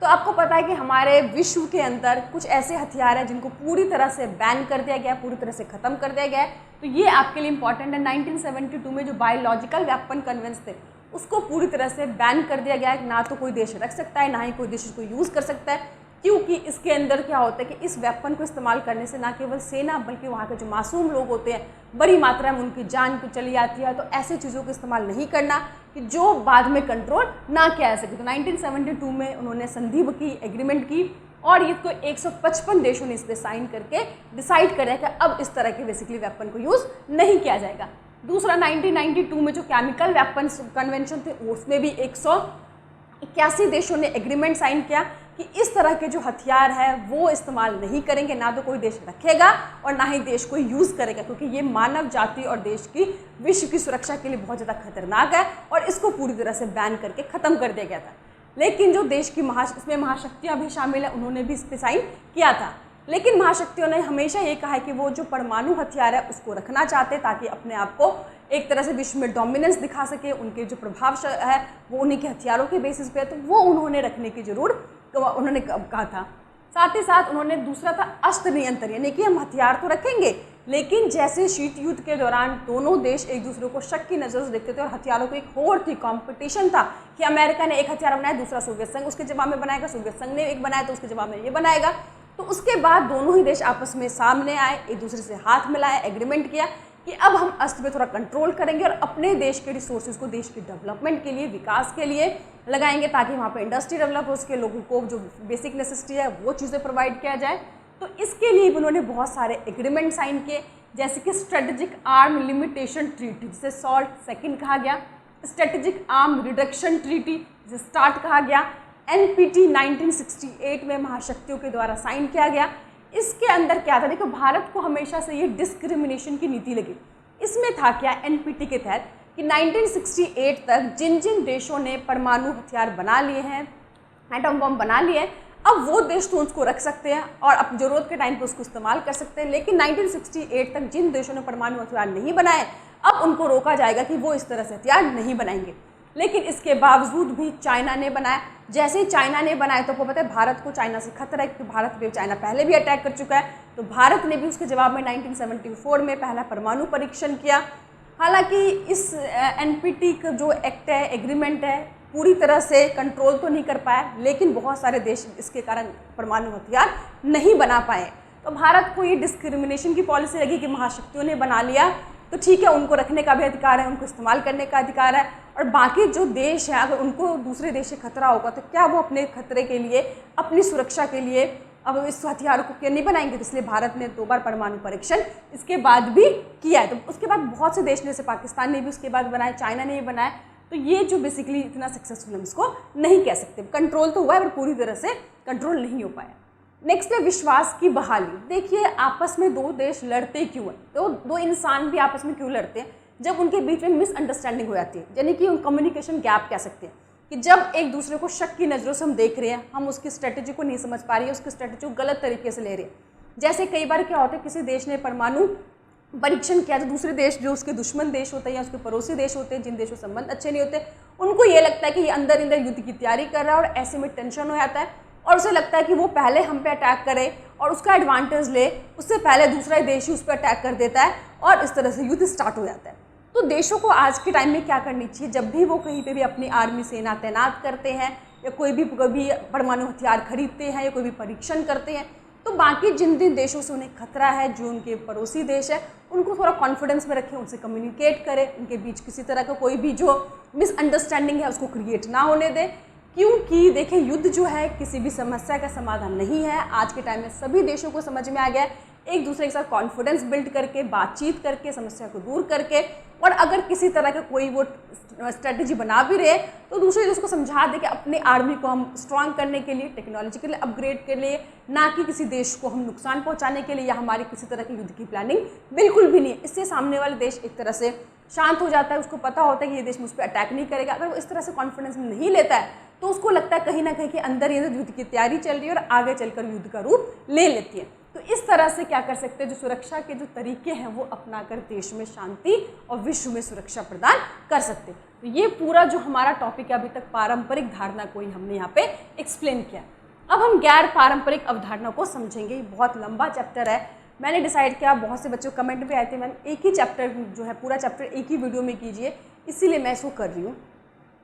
तो आपको पता है कि हमारे विश्व के अंदर कुछ ऐसे हथियार हैं जिनको पूरी तरह से बैन कर दिया गया है, पूरी तरह से ख़त्म कर दिया गया है। तो ये आपके लिए इंपॉर्टेंट है। 1972 में जो बायोलॉजिकल वेपन कन्वेंशन थे उसको पूरी तरह से बैन कर दिया गया है। ना तो कोई देश रख सकता है, ना ही कोई देश इसको यूज़ कर सकता है, क्योंकि इसके अंदर क्या होता है कि इस वेपन को इस्तेमाल करने से ना केवल सेना बल्कि वहाँ के जो मासूम लोग होते हैं बड़ी मात्रा में उनकी जान तो चली जाती है। तो ऐसे चीज़ों को इस्तेमाल नहीं करना कि जो बाद में कंट्रोल ना किया जा सके। तो 1972 में उन्होंने संधि की, एग्रीमेंट की, और ये तो 155 देशों ने इस पर साइन करके डिसाइड करा कि अब इस तरह के बेसिकली वेपन को यूज़ नहीं किया जाएगा। दूसरा 1992 में जो केमिकल वेपन्स कन्वेंशन थे उसमें भी 181 देशों ने एग्रीमेंट साइन किया कि इस तरह के जो हथियार है वो इस्तेमाल नहीं करेंगे, ना तो कोई देश रखेगा और ना ही देश को यूज़ करेगा, क्योंकि ये मानव जाति और देश की, विश्व की सुरक्षा के लिए बहुत ज़्यादा खतरनाक है और इसको पूरी तरह से बैन करके ख़त्म कर दिया गया था। लेकिन जो देश की इसमें महाशक्तियाँ भी शामिल हैं, उन्होंने भी इस पर साइन किया था। लेकिन महाशक्तियों ने हमेशा ये कहा है कि वो जो परमाणु हथियार है उसको रखना चाहते हैं ताकि अपने आप को एक तरह से विश्व में डोमिनेंस दिखा सके, उनके जो प्रभाव है वो उन्हीं के हथियारों के बेसिस पे है, तो वो उन्होंने रखने की जरूर उन्होंने कहा था। साथ ही साथ उन्होंने दूसरा था अस्त्र नियंत्रण, यानी कि हम हथियार तो रखेंगे लेकिन जैसे शीत युद्ध के दौरान दोनों देश एक दूसरे को शक की नज़र से देखते थे और हथियारों की एक होड़ थी, कंपटीशन था कि अमेरिका ने एक हथियार बनाया, दूसरा सोवियत संघ उसके जवाब में बनाएगा, सोवियत संघ ने एक बनाया तो उसके जवाब में ये बनाएगा। तो उसके बाद दोनों ही देश आपस में सामने आए, एक दूसरे से हाथ मिलाए, एग्रीमेंट किया कि अब हम अस्त्र पे थोड़ा कंट्रोल करेंगे और अपने देश के रिसोर्सेज को देश के डेवलपमेंट के लिए, विकास के लिए लगाएंगे ताकि वहाँ पे इंडस्ट्री डेवलप हो सके, लोगों को जो बेसिक नेसेसिटी है वो चीज़ें प्रोवाइड किया जाए। तो इसके लिए भी उन्होंने बहुत सारे एग्रीमेंट साइन किए, जैसे कि स्ट्रेटेजिक आर्म लिमिटेशन ट्रीटी जिसे सॉल्ट सेकंड कहा गया, स्ट्रेटेजिक आर्म रिडक्शन ट्रीटी जिसे स्टार्ट कहा गया, NPT 1968 में महाशक्तियों के द्वारा साइन किया गया। इसके अंदर क्या था, देखो भारत को हमेशा से ये डिस्क्रिमिनेशन की नीति लगी। इसमें था क्या NPT के तहत कि 1968 तक जिन जिन देशों ने परमाणु हथियार बना लिए हैं, एटम बम बना लिए हैं, अब वो देश तो उसको रख सकते हैं और अपनी ज़रूरत के टाइम पे उसको इस्तेमाल कर सकते हैं। लेकिन 1968 तक जिन देशों ने परमाणु हथियार नहीं बनाए अब उनको रोका जाएगा कि वो इस तरह से हथियार नहीं बनाएंगे। लेकिन इसके बावजूद भी चाइना ने बनाया। जैसे ही चाइना ने बनाया तो आपको पता है भारत को चाइना से खतरा है, क्योंकि भारत पे चाइना पहले भी अटैक कर चुका है। तो भारत ने भी उसके जवाब में 1974 में पहला परमाणु परीक्षण किया। हालांकि इस एनपीटी का जो एक्ट है, एग्रीमेंट है, पूरी तरह से कंट्रोल तो नहीं कर पाया, लेकिन बहुत सारे देश इसके कारण परमाणु हथियार नहीं बना पाए। तो भारत को ये डिस्क्रिमिनेशन की पॉलिसी लगी कि महाशक्तियों ने बना लिया तो ठीक है, उनको रखने का भी अधिकार है, उनको इस्तेमाल करने का अधिकार है, और बाकी जो देश हैं अगर उनको दूसरे देश से खतरा होगा तो क्या वो अपने खतरे के लिए, अपनी सुरक्षा के लिए अब इस हथियारों को क्यों नहीं बनाएंगे। तो इसलिए भारत ने 2 बार परमाणु परीक्षण इसके बाद भी किया है। तो उसके बाद बहुत से देश ने, जैसे पाकिस्तान ने भी उसके बाद बनाया, चाइना ने भी बनाया। तो ये जो बेसिकली इतना सक्सेसफुल हम इसको नहीं कह सकते। कंट्रोल तो हुआ है पर पूरी तरह से कंट्रोल नहीं हो पाया। नेक्स्ट है विश्वास की बहाली। देखिए, आपस में 2 देश लड़ते क्यों हैं, तो 2 इंसान भी आपस में क्यों लड़ते हैं, जब उनके बीच में मिसअंडरस्टैंडिंग हो जाती है, यानी कि कम्युनिकेशन गैप कह सकते हैं, कि जब एक दूसरे को शक की नज़रों से हम देख रहे हैं, हम उसकी स्ट्रेटेजी को नहीं समझ पा रही है, उसकी स्ट्रेटेजी को गलत तरीके से ले रहे हैं। जैसे कई बार क्या होता है, किसी देश ने परमाणु परीक्षण किया तो दूसरे देश जो उसके दुश्मन देश होते हैं या उसके पड़ोसी देश होते हैं, जिन देशों से संबंध अच्छे नहीं होते, उनको ये लगता है कि ये अंदर युद्ध की तैयारी कर रहा है, और ऐसे में टेंशन हो जाता है और उसे लगता है कि वो पहले हम पे अटैक करे और उसका एडवांटेज ले, उससे पहले दूसरा देश ही उस पर अटैक कर देता है और इस तरह से युद्ध स्टार्ट हो जाता है। तो देशों को आज के टाइम में क्या करनी चाहिए, जब भी वो कहीं पे भी अपनी आर्मी सेना तैनात करते हैं या कोई भी परमाणु हथियार खरीदते हैं या कोई भी परीक्षण करते हैं, तो बाकी जिन देशों से उन्हें खतरा है, जो उनके पड़ोसी देश है, उनको थोड़ा कॉन्फिडेंस में रखें, उनसे कम्युनिकेट करें, उनके बीच किसी तरह का कोई भी जो मिसअंडरस्टैंडिंग है उसको क्रिएट ना होने दें। क्योंकि देखिए, युद्ध जो है किसी भी समस्या का समाधान नहीं है। आज के टाइम में सभी देशों को समझ में आ गया है, एक दूसरे के साथ कॉन्फिडेंस बिल्ड करके, बातचीत करके, समस्या को दूर करके, और अगर किसी तरह का कोई वो स्ट्रेटेजी बना भी रहे तो दूसरे देश को समझा दे कि अपनी आर्मी को हम स्ट्रांग करने के लिए, टेक्नोलॉजिकल अपग्रेड के लिए, ना कि किसी देश को हम नुकसान पहुंचाने के लिए या हमारी किसी तरह की युद्ध की प्लानिंग बिल्कुल भी नहीं है। इससे सामने वाले देश एक तरह से शांत हो जाता है, उसको पता होता है कि ये देश मुझ पर अटैक नहीं करेगा। अगर वो इस तरह से कॉन्फिडेंस में नहीं लेता है तो उसको लगता है कहीं ना कहीं कि अंदर ये युद्ध की तैयारी चल रही है और आगे चलकर युद्ध का रूप ले लेती है। तो इस तरह से क्या कर सकते हैं, जो सुरक्षा के जो तरीके हैं वो अपनाकर देश में शांति और विश्व में सुरक्षा प्रदान कर सकते हैं। तो ये पूरा जो हमारा टॉपिक है अभी तक पारंपरिक धारणा को ही हमने यहाँ पे एक्सप्लेन किया। अब हम गैर पारंपरिक अवधारणा को समझेंगे। बहुत लंबा चैप्टर है, मैंने डिसाइड किया, बहुत से बच्चों कमेंट भी आए थे, मैंने एक ही चैप्टर जो है पूरा चैप्टर एक ही वीडियो में कीजिए, इसीलिए मैं इसको कर रही हूँ।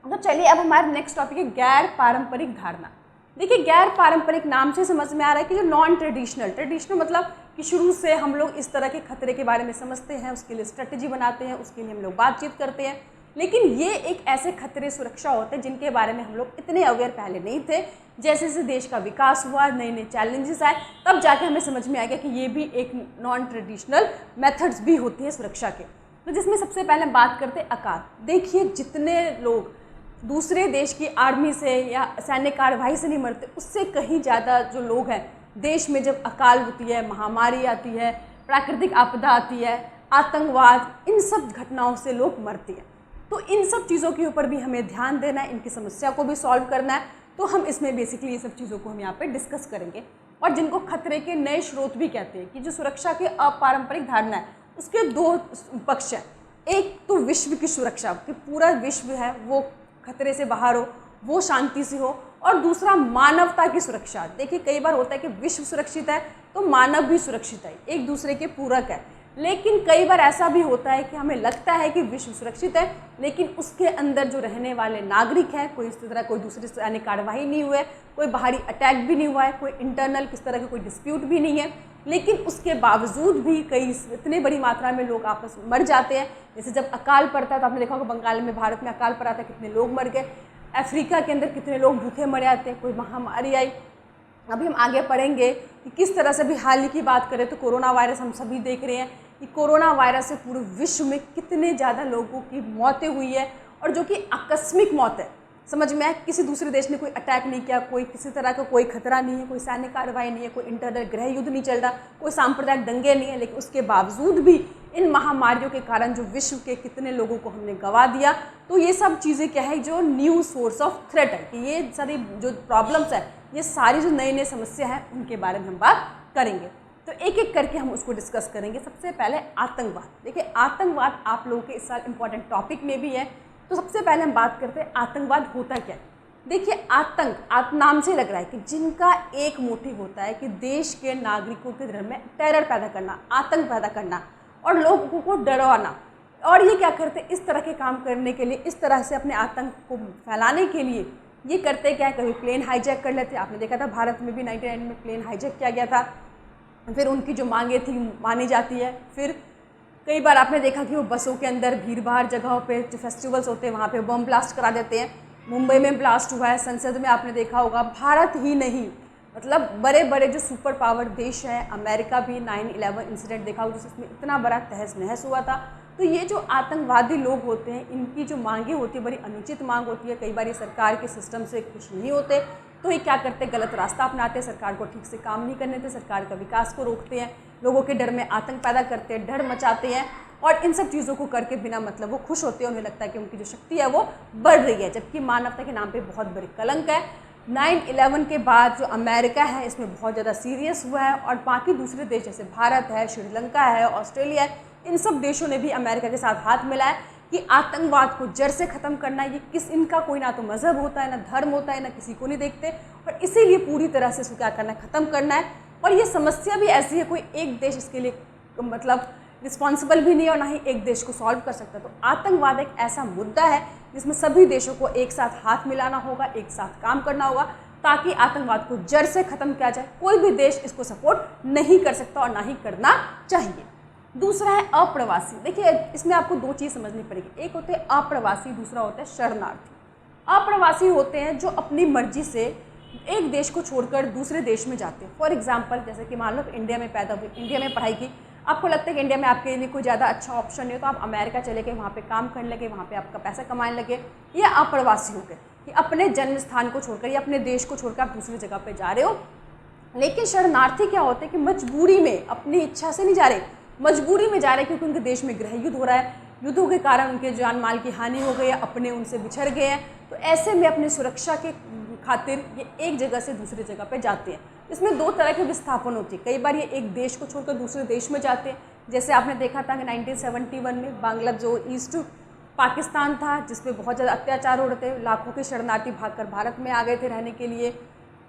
तो चलिए अब हमारा नेक्स्ट टॉपिक है गैर पारंपरिक धारणा। देखिए, गैर पारंपरिक नाम से समझ में आ रहा है कि जो नॉन ट्रेडिशनल मतलब कि शुरू से हम लोग इस तरह के खतरे के बारे में समझते हैं, उसके लिए स्ट्रेटजी बनाते हैं, उसके लिए हम लोग बातचीत करते हैं, लेकिन ये एक ऐसे खतरे सुरक्षा होते हैं जिनके बारे में हम लोग इतने अवेयर पहले नहीं थे। जैसे जैसे देश का विकास हुआ, नए नए चैलेंजेस आए, तब जाके हमें समझ में आ गया कि ये भी एक नॉन ट्रेडिशनल मेथड्स भी होती हैं सुरक्षा के। तो जिसमें सबसे पहले हम बात करते हैं अकाल। देखिए, जितने लोग दूसरे देश की आर्मी से या सैन्य कार्यवाही से नहीं मरते, उससे कहीं ज़्यादा जो लोग हैं देश में जब अकाल होती है, महामारी आती है, प्राकृतिक आपदा आती है, आतंकवाद, इन सब घटनाओं से लोग मरते हैं। तो इन सब चीज़ों के ऊपर भी हमें ध्यान देना है, इनकी समस्या को भी सॉल्व करना है। तो हम इसमें बेसिकली ये सब चीज़ों को हम यहाँ पे डिस्कस करेंगे, और जिनको खतरे के नए स्रोत भी कहते हैं, कि जो सुरक्षा के अपारंपरिक धारणा है उसके 2 पक्ष हैं। एक तो विश्व की सुरक्षा, कि पूरा विश्व है वो खतरे से बाहर हो, वो शांति से हो, और दूसरा मानवता की सुरक्षा। देखिए, कई बार होता है कि विश्व सुरक्षित है तो मानव भी सुरक्षित है, एक दूसरे के पूरक है। लेकिन कई बार ऐसा भी होता है कि हमें लगता है कि विश्व सुरक्षित है, लेकिन उसके अंदर जो रहने वाले नागरिक हैं, कोई इस तरह कोई दूसरी सैन्य कार्यवाही नहीं हुआ है, कोई बाहरी अटैक भी नहीं हुआ है, कोई इंटरनल किस तरह का कोई डिस्प्यूट भी नहीं है, लेकिन उसके बावजूद भी कई इतने बड़ी मात्रा में लोग आपस में मर जाते हैं। जैसे जब अकाल पड़ता है तो आपने देखा होगा बंगाल में, भारत में अकाल पड़ा था, कितने लोग मर गए। अफ्रीका के अंदर कितने लोग भूखे मर जाते हैं, कोई महामारी आई। अभी हम आगे पढ़ेंगे कि किस तरह से भी हाल ही की बात करें तो कोरोना वायरस हम सभी देख रहे हैं कि कोरोना वायरस से पूरे विश्व में कितने ज़्यादा लोगों की मौतें हुई है, और जो कि आकस्मिक मौत है। समझ में आया, किसी दूसरे देश ने कोई अटैक नहीं किया, कोई किसी तरह का कोई खतरा नहीं है, कोई सैन्य कार्रवाई नहीं है, कोई इंटरनल गृह युद्ध नहीं चल रहा, कोई सांप्रदायिक दंगे नहीं है, लेकिन उसके बावजूद भी इन महामारियों के कारण जो विश्व के कितने लोगों को हमने गंवा दिया। तो ये सब चीज़ें क्या है, जो न्यू सोर्स ऑफ थ्रेट है, कि ये सारी जो प्रॉब्लम्स है, ये सारी जो नई नई समस्या है, उनके बारे में हम बात करेंगे। तो एक एक करके हम उसको डिस्कस करेंगे। सबसे पहले आतंकवाद। देखिए, आतंकवाद आप लोगों के इस साल इम्पॉर्टेंट टॉपिक में भी है। तो सबसे पहले हम बात करते हैं आतंकवाद होता क्या है। देखिए, आतंक नाम से लग रहा है कि जिनका एक मोटिव होता है कि देश के नागरिकों के दिल में टेरर पैदा करना, आतंक पैदा करना और लोगों को डरवाना, और ये क्या करते, इस तरह के काम करने के लिए, इस तरह से अपने आतंक को फैलाने के लिए ये करते क्या है, कभी प्लेन हाईजैक कर लेते। आपने देखा था भारत में भी 99 में प्लेन हाईजैक किया गया था, फिर उनकी जो मांगे थी मानी जाती है। फिर कई बार आपने देखा कि वो बसों के अंदर भीड़ भाड़ जगहों पे जो फेस्टिवल्स होते हैं वहाँ पे बम ब्लास्ट करा देते हैं। मुंबई में ब्लास्ट हुआ है, संसद में आपने देखा होगा। भारत ही नहीं, मतलब बड़े बड़े जो सुपर पावर देश हैं, अमेरिका भी 9/11 इंसिडेंट देखा होगा जिसमें इतना बड़ा तहस नहस हुआ था। तो ये जो आतंकवादी लोग होते हैं, इनकी जो मांगे होती है बड़ी अनुचित मांग होती है। कई बार ये सरकार के सिस्टम से खुश नहीं होते, तो ये क्या करते हैं, गलत रास्ता अपनाते हैं, सरकार को ठीक से काम नहीं करने देते, सरकार का विकास को रोकते हैं, लोगों के डर में आतंक पैदा करते हैं, डर मचाते हैं। और इन सब चीज़ों को करके बिना मतलब वो खुश होते हैं, उन्हें लगता है कि उनकी जो शक्ति है वो बढ़ रही है, जबकि मानवता के नाम पे बहुत बड़ी कलंक है। 9/11 के बाद जो अमेरिका है इसमें बहुत ज़्यादा सीरियस हुआ है, और बाकी दूसरे देश जैसे भारत है, श्रीलंका है, ऑस्ट्रेलिया है, इन सब देशों ने भी अमेरिका के साथ हाथ मिलाया कि आतंकवाद को जड़ से ख़त्म करना है। ये इनका कोई ना तो मज़हब होता है, ना धर्म होता है, ना किसी को नहीं देखते, और इसीलिए पूरी तरह से इसको क्या करना है, ख़त्म करना है। और ये समस्या भी ऐसी है, कोई एक देश इसके लिए मतलब रिस्पॉन्सिबल भी नहीं है और ना ही एक देश को सॉल्व कर सकता। तो आतंकवाद एक ऐसा मुद्दा है जिसमें सभी देशों को एक साथ हाथ मिलाना होगा, एक साथ काम करना होगा, ताकि आतंकवाद को जड़ से ख़त्म किया जाए। कोई भी देश इसको सपोर्ट नहीं कर सकता और ना ही करना चाहिए। दूसरा है अप्रवासी। देखिए, इसमें आपको दो चीज़ समझनी पड़ेगी, एक होते हैं अप्रवासी, दूसरा होता है शरणार्थी। अप्रवासी होते हैं जो अपनी मर्जी से एक देश को छोड़कर दूसरे देश में जाते हैं। फॉर एग्जांपल, जैसे कि मान लो इंडिया में पैदा हुए, इंडिया में पढ़ाई की, आपको लगता है कि इंडिया में आपके लिए कोई ज़्यादा अच्छा ऑप्शन नहीं है, तो आप अमेरिका चले गए, वहाँ पे काम करने लगे, वहाँ पे आपका पैसा कमाने लगे। ये अप्रवासी हो गए कि अपने जन्म स्थान को छोड़कर या अपने देश को छोड़कर आप दूसरी जगह पे जा रहे हो। लेकिन शरणार्थी क्या होते हैं कि मजबूरी में, अपनी इच्छा से नहीं जा रहे, मजबूरी में जा रहे हैं, क्योंकि उनके देश में गृह युद्ध हो रहा है, युद्धों के कारण उनके जान माल की हानि हो गई है, अपने उनसे बिछड़ गए हैं। तो ऐसे में अपनी सुरक्षा के खातिर ये एक जगह से दूसरी जगह पे जाते हैं। इसमें दो तरह के विस्थापन होती है। कई बार ये एक देश को छोड़कर दूसरे देश में जाते हैं, जैसे आपने देखा था कि 1971 में बांग्ला जो ईस्ट पाकिस्तान था, जिसपे बहुत ज़्यादा अत्याचार हो रहे थे, लाखों के शरणार्थी भागकर भारत में आ गए थे रहने के लिए।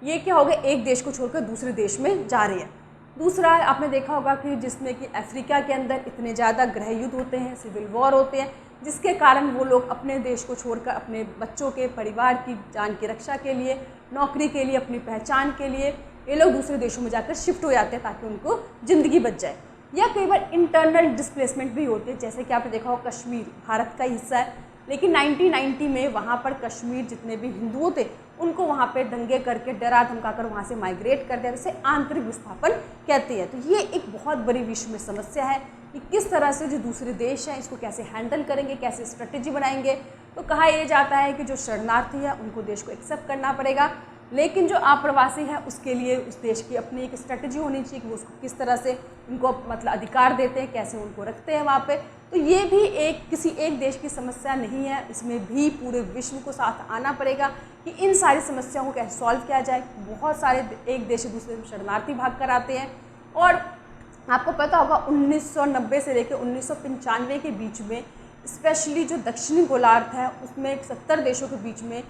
ये क्या हो गया, एक देश को छोड़कर दूसरे देश में जा रहे हैं। दूसरा आपने देखा होगा कि जिसमें कि अफ्रीका के अंदर इतने ज़्यादा गृह युद्ध होते हैं, सिविल वॉर होते हैं, जिसके कारण वो लोग अपने देश को छोड़कर अपने बच्चों के, परिवार की जान की रक्षा के लिए, नौकरी के लिए, अपनी पहचान के लिए ये लोग दूसरे देशों में जाकर शिफ्ट हो जाते हैं ताकि उनको ज़िंदगी बच जाए। या कई बार इंटरनल डिस्प्लेसमेंट भी होते हैं, जैसे कि आपने देखा हो कश्मीर भारत का हिस्सा है, लेकिन 1990 में वहाँ पर कश्मीर जितने भी हिंदुओं थे उनको वहाँ पे दंगे करके डरा धमकाकर वहाँ से माइग्रेट कर दिया, जिसे आंतरिक विस्थापन कहते हैं। तो ये एक बहुत बड़ी विश्व में समस्या है कि किस तरह से जो दूसरे देश हैं इसको कैसे हैंडल करेंगे, कैसे स्ट्रेटेजी बनाएंगे। तो कहा यह जाता है कि जो शरणार्थी है उनको देश को एक्सेप्ट करना पड़ेगा, लेकिन जो अप्रवासी है उसके लिए उस देश की अपनी एक स्ट्रेटजी होनी चाहिए कि वो उसको किस तरह से उनको मतलब अधिकार देते हैं, कैसे उनको रखते हैं वहाँ पे। तो ये भी एक किसी एक देश की समस्या नहीं है, इसमें भी पूरे विश्व को साथ आना पड़ेगा कि इन सारी समस्याओं को कैसे सॉल्व किया जाए। बहुत सारे एक देश से दूसरे शरणार्थी भाग कर आते हैं, और आपको पता होगा 1990 से लेकर 1995 के बीच में स्पेशली जो दक्षिणी गोलार्ध है उसमें 70 देशों के बीच में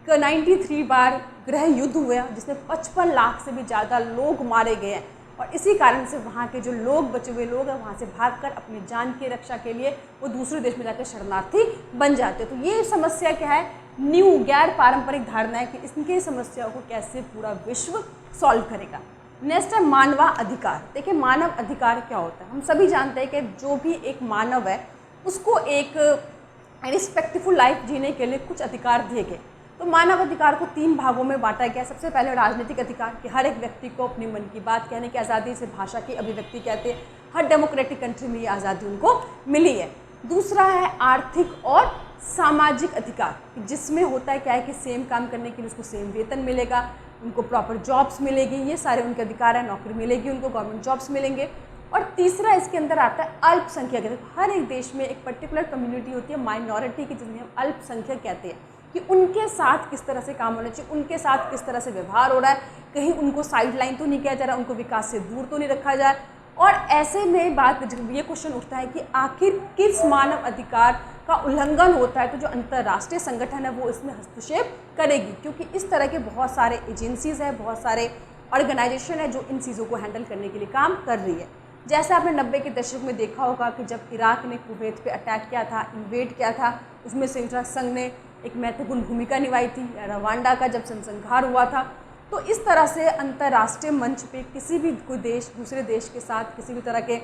93 बार गृह युद्ध हुए हैं, जिसमें 55 लाख से भी ज़्यादा लोग मारे गए हैं। और इसी कारण से वहाँ के जो लोग, बचे हुए लोग हैं, वहाँ से भागकर अपनी जान की रक्षा के लिए वो दूसरे देश में जाकर शरणार्थी बन जाते हैं। तो ये समस्या क्या है, न्यू गैर पारंपरिक धारणा है कि इनकी समस्याओं को कैसे पूरा विश्व सॉल्व करेगा। नेक्स्ट है मानवाधिकार। देखिए, मानव अधिकार क्या होता है, हम सभी जानते हैं कि जो भी एक मानव है उसको एक रिस्पेक्टफुल लाइफ जीने के लिए कुछ अधिकार दिए गए। तो मानव अधिकार को 3 भागों में बांटा गया। सबसे पहले राजनीतिक अधिकार कि हर एक व्यक्ति को अपनी मन की बात कहने की आज़ादी, से भाषा की अभिव्यक्ति कहते हैं, हर डेमोक्रेटिक कंट्री में ये आज़ादी उनको मिली है। दूसरा है आर्थिक और सामाजिक अधिकार, जिसमें होता है क्या है कि सेम काम करने के लिए उसको सेम वेतन मिलेगा, उनको प्रॉपर जॉब्स मिलेगी, ये सारे उनके अधिकार है, नौकरी मिलेगी उनको, गवर्नमेंट जॉब्स मिलेंगे। और तीसरा इसके अंदर आता है अल्पसंख्यक। हर एक देश में एक पर्टिकुलर कम्युनिटी होती है माइनॉरिटी की, जिन्हें हम अल्पसंख्यक कहते हैं, कि उनके साथ किस तरह से काम होना चाहिए, उनके साथ किस तरह से व्यवहार हो रहा है, कहीं उनको साइड लाइन तो नहीं किया जा रहा, उनको विकास से दूर तो नहीं रखा जाए। और ऐसे में बात ये क्वेश्चन उठता है कि आखिर किस मानव अधिकार का उल्लंघन होता है, तो जो अंतर्राष्ट्रीय संगठन है वो इसमें हस्तक्षेप करेगी, क्योंकि इस तरह के बहुत सारे एजेंसीज़ हैं, बहुत सारे ऑर्गेनाइजेशन है जो इन चीज़ों को हैंडल करने के लिए काम कर रही है। जैसे आपने 90 के दशक में देखा होगा कि जब इराक ने कुवैत पे अटैक किया था, इन्वेड किया था, उसमें संयुक्त राष्ट्र संघ ने एक महत्वपूर्ण भूमिका निभाई थी। रवांडा का जब संहार हुआ था, तो इस तरह से अंतर्राष्ट्रीय मंच पे किसी भी कोई देश दूसरे देश के साथ किसी भी तरह के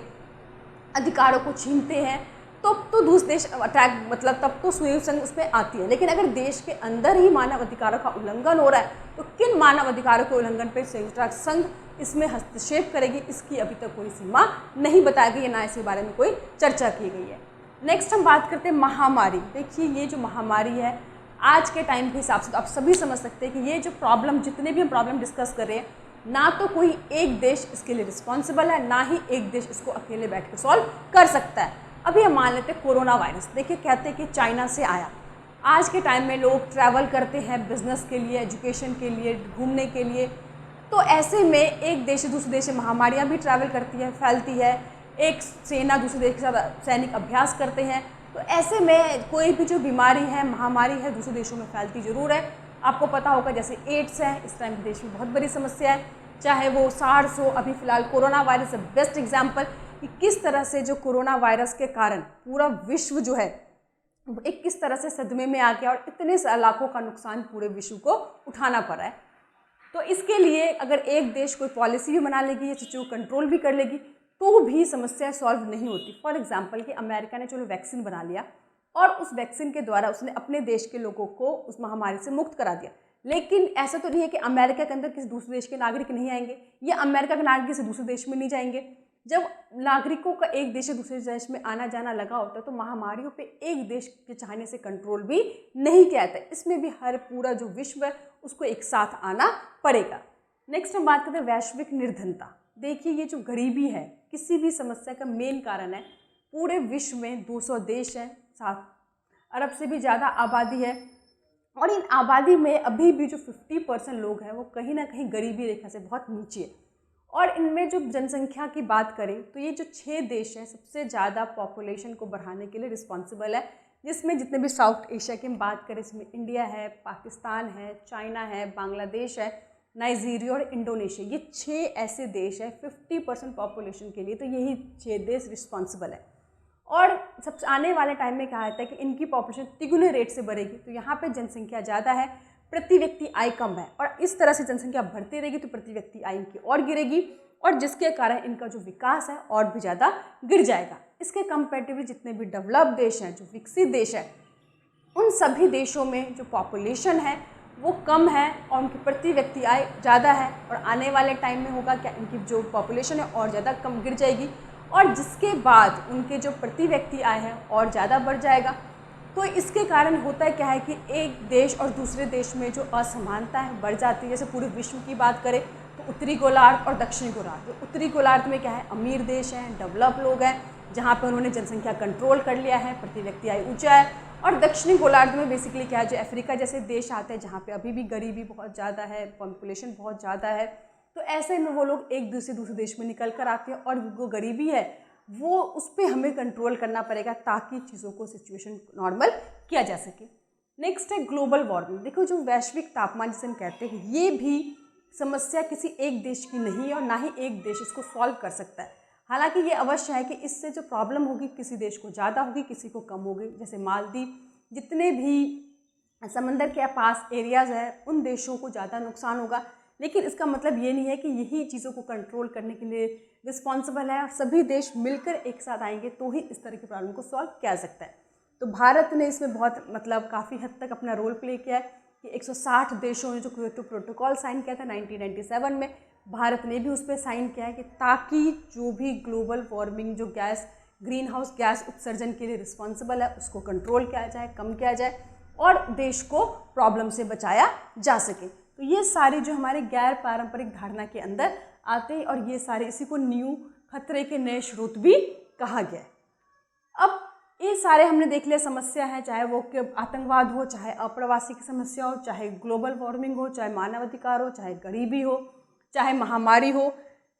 अधिकारों को छीनते हैं तो दूसरे देश अटैक मतलब तब तो संयुक्त संघ उसमें आती है। लेकिन अगर देश के अंदर ही मानव अधिकारों का उल्लंघन हो रहा है तो किन मानव अधिकारों के उल्लंघन पर संयुक्त राष्ट्र संघ इसमें हस्तक्षेप करेगी, इसकी अभी तक कोई सीमा नहीं बताई गई है, ना इसके बारे में कोई चर्चा की गई है। नेक्स्ट हम बात करते हैं महामारी। देखिए ये जो महामारी है आज के टाइम के हिसाब से तो आप सभी समझ सकते हैं कि ये जो प्रॉब्लम, जितने भी हम प्रॉब्लम डिस्कस कर रहे हैं, ना तो कोई एक देश इसके लिए रिस्पॉन्सिबल है, ना ही एक देश इसको अकेले बैठ कर सॉल्व कर सकता है। अभी हम मान लेते हैं कोरोना वायरस। देखिए कहते हैं कि चाइना से आया। आज के टाइम में लोग ट्रैवल करते हैं बिजनेस के लिए, एजुकेशन के लिए, घूमने के लिए, तो ऐसे में एक देश से दूसरे देश से महामारियाँ भी ट्रैवल करती है, फैलती है। एक सेना दूसरे देश के साथ सैनिक अभ्यास करते हैं, तो ऐसे में कोई भी जो बीमारी है, महामारी है, दूसरे देशों में फैलती ज़रूर है। आपको पता होगा जैसे एड्स है, इस टाइम देश में बहुत बड़ी समस्या है, चाहे वो सार्स हो, अभी फिलहाल कोरोना वायरस है बेस्ट एग्जाम्पल कि किस तरह से जो कोरोना वायरस के कारण पूरा विश्व जो है एक किस तरह से सदमे में आ गया और इतने लाखों का नुकसान पूरे विश्व को उठाना पड़ा है। तो इसके लिए अगर एक देश कोई पॉलिसी भी बना लेगी या चीज़ों को कंट्रोल भी कर लेगी तो भी समस्या सॉल्व नहीं होती। फॉर एग्जांपल कि अमेरिका ने चलो वैक्सीन बना लिया और उस वैक्सीन के द्वारा उसने अपने देश के लोगों को उस महामारी से मुक्त करा दिया, लेकिन ऐसा तो नहीं है कि अमेरिका के अंदर किसी दूसरे देश के नागरिक नहीं आएंगे या अमेरिका के नागरिक किसी दूसरे देश में नहीं जाएंगे। जब नागरिकों का एक देश से दूसरे देश में आना जाना लगा होता है तो महामारियों पे एक देश के चाहने से कंट्रोल भी नहीं किया जाता है। इसमें भी हर पूरा जो विश्व है उसको एक साथ आना पड़ेगा। नेक्स्ट हम बात करते हैं वैश्विक निर्धनता। देखिए ये जो गरीबी है किसी भी समस्या का मेन कारण है। पूरे विश्व में 200 देश हैं, 7 अरब से भी ज़्यादा आबादी है और इन आबादी में अभी भी जो 50% लोग हैं वो कहीं ना कहीं गरीबी रेखा से बहुत नीचे है। और इनमें जो जनसंख्या की बात करें तो ये जो 6 देश हैं सबसे ज़्यादा पॉपुलेशन को बढ़ाने के लिए रिस्पॉन्सिबल है, जिसमें जितने भी साउथ एशिया की हम बात करें इसमें इंडिया है, पाकिस्तान है, चाइना है, बांग्लादेश है, नाइजीरिया और इंडोनेशिया। ये 6 ऐसे देश हैं 50% पॉपुलेशन के लिए, तो यही 6 देश रिस्पॉन्सिबल है। और सबसे आने वाले टाइम में कहा जाता है कि इनकी पॉपुलेशन तिगुने रेट से बढ़ेगी। तो यहाँ पे जनसंख्या ज़्यादा है, प्रति व्यक्ति आय कम है और इस तरह से जनसंख्या बढ़ती रहेगी तो प्रति व्यक्ति आय इनकी और गिरेगी और जिसके कारण इनका जो विकास है और भी ज़्यादा गिर जाएगा। इसके कंपैरेटिवली जितने भी डेवलप्ड देश हैं, जो विकसित देश हैं, उन सभी देशों में जो पॉपुलेशन है वो कम है और उनकी प्रति व्यक्ति आय ज़्यादा है और आने वाले टाइम में होगा क्या, इनकी जो पॉपुलेशन है और ज़्यादा कम गिर जाएगी और जिसके बाद उनके जो प्रति व्यक्ति आय है और ज़्यादा बढ़ जाएगा। तो इसके कारण होता है क्या है कि एक देश और दूसरे देश में जो असमानता है बढ़ जाती है। जैसे पूरे विश्व की बात करें तो उत्तरी गोलार्ध और दक्षिणी गोलार्ध, तो उत्तरी गोलार्ध में क्या है, अमीर देश हैं, डेवलप लोग हैं, जहाँ पे उन्होंने जनसंख्या कंट्रोल कर लिया है, प्रति व्यक्ति आय ऊँचा है। और दक्षिणी गोलार्ध में बेसिकली क्या है, जो अफ्रीका जैसे देश आते हैं जहाँ पे अभी भी गरीबी बहुत ज़्यादा है, पॉपुलेशन बहुत ज़्यादा है, तो ऐसे में वो लोग एक दूसरे देश में निकल कर आते हैं और वो गरीबी है वो उस पर हमें कंट्रोल करना पड़ेगा ताकि चीज़ों को सिचुएशन नॉर्मल किया जा सके। नेक्स्ट है ग्लोबल वार्मिंग। देखो जो वैश्विक तापमान जिसे हम कहते हैं ये भी समस्या किसी एक देश की नहीं है और ना ही एक देश इसको सॉल्व कर सकता है। हालांकि ये अवश्य है कि इससे जो प्रॉब्लम होगी किसी देश को ज़्यादा होगी, किसी को कम होगी। जैसे मालदीव, जितने भी समंदर के पास एरियाज़ हैं उन देशों को ज़्यादा नुकसान होगा, लेकिन इसका मतलब ये नहीं है कि यही चीज़ों को कंट्रोल करने के लिए रिस्पॉन्सिबल है और सभी देश मिलकर एक साथ आएंगे तो ही इस तरह की प्रॉब्लम को सॉल्व किया जा सकता है। तो भारत ने इसमें बहुत काफ़ी हद तक अपना रोल प्ले किया है कि 160 देशों ने जो क्योटो प्रोटोकॉल साइन किया था 1997 में, भारत ने भी उस पर साइन किया है कि ताकि जो भी ग्लोबल वार्मिंग जो गैस ग्रीन हाउस गैस उत्सर्जन के लिए रिस्पॉन्सिबल है उसको कंट्रोल किया जाए, कम किया जाए और देश को प्रॉब्लम से बचाया जा सके। तो ये सारी जो हमारे गैर पारंपरिक धारणा के अंदर आते हैं और ये सारे इसी को न्यू खतरे के नए स्रोत भी कहा गया है। अब ये सारे हमने देख लिया समस्या है, चाहे वो आतंकवाद हो, चाहे अप्रवासी की समस्या हो, चाहे ग्लोबल वार्मिंग हो, चाहे मानवाधिकार हो, चाहे गरीबी हो, चाहे महामारी हो।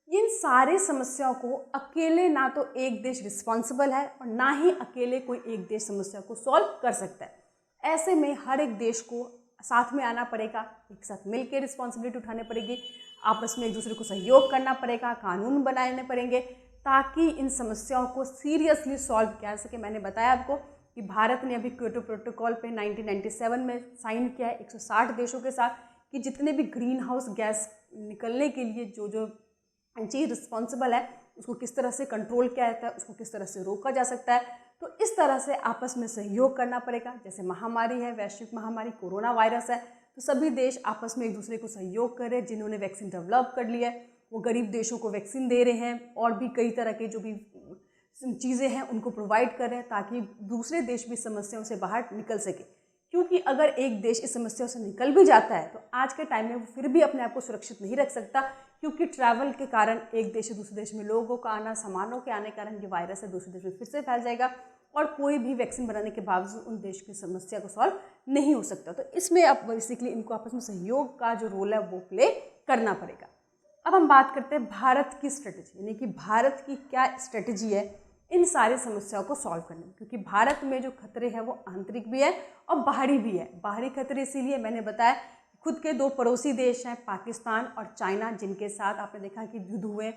इन सारे समस्याओं को अकेले ना तो एक देश रिस्पॉन्सिबल है और ना ही अकेले कोई एक देश समस्या को सॉल्व कर सकता है। ऐसे में हर एक देश को साथ में आना पड़ेगा, एक साथ मिल के रिस्पॉन्सिबिलिटी उठानी पड़ेगी, आपस में एक दूसरे को सहयोग करना पड़ेगा, कानून बनाने पड़ेंगे ताकि इन समस्याओं को सीरियसली सॉल्व किया जा सके। मैंने बताया आपको कि भारत ने अभी क्योटो प्रोटोकॉल पे 1997 में साइन किया है 160 देशों के साथ कि जितने भी ग्रीन हाउस गैस निकलने के लिए जो जो चीज़ रिस्पॉन्सिबल है उसको किस तरह से कंट्रोल किया जाता है, उसको किस तरह से रोका जा सकता है। तो इस तरह से आपस में सहयोग करना पड़ेगा। जैसे महामारी है, वैश्विक महामारी कोरोना वायरस है, तो सभी देश आपस में एक दूसरे को सहयोग कर रहे हैं। जिन्होंने वैक्सीन डेवलप कर लिया है वो गरीब देशों को वैक्सीन दे रहे हैं और भी कई तरह के जो भी चीज़ें हैं उनको प्रोवाइड कर रहे हैं ताकि दूसरे देश भी समस्याओं से बाहर निकल सके। क्योंकि अगर एक देश इस समस्या से निकल भी जाता है तो आज के टाइम में वो फिर भी अपने आप को सुरक्षित नहीं रख सकता, क्योंकि ट्रैवल के कारण एक देश से दूसरे देश में लोगों का आना, सामानों के आने के कारण ये वायरस है दूसरे देश में फिर से फैल जाएगा और कोई भी वैक्सीन बनाने के बावजूद उन देश की समस्या को सॉल्व नहीं हो सकता। तो इसमें अब बेसिकली इनको आपस में सहयोग का जो रोल है वो प्ले करना पड़ेगा। अब हम बात करते हैं भारत की स्ट्रेटजी, यानी कि भारत की क्या स्ट्रेटजी है इन सारी समस्याओं को सॉल्व करने में। क्योंकि भारत में जो खतरे हैं वो आंतरिक भी है और बाहरी भी है। बाहरी खतरे इसीलिए मैंने बताया खुद के दो पड़ोसी देश हैं पाकिस्तान और चाइना, जिनके साथ आपने देखा कि युद्ध हुए।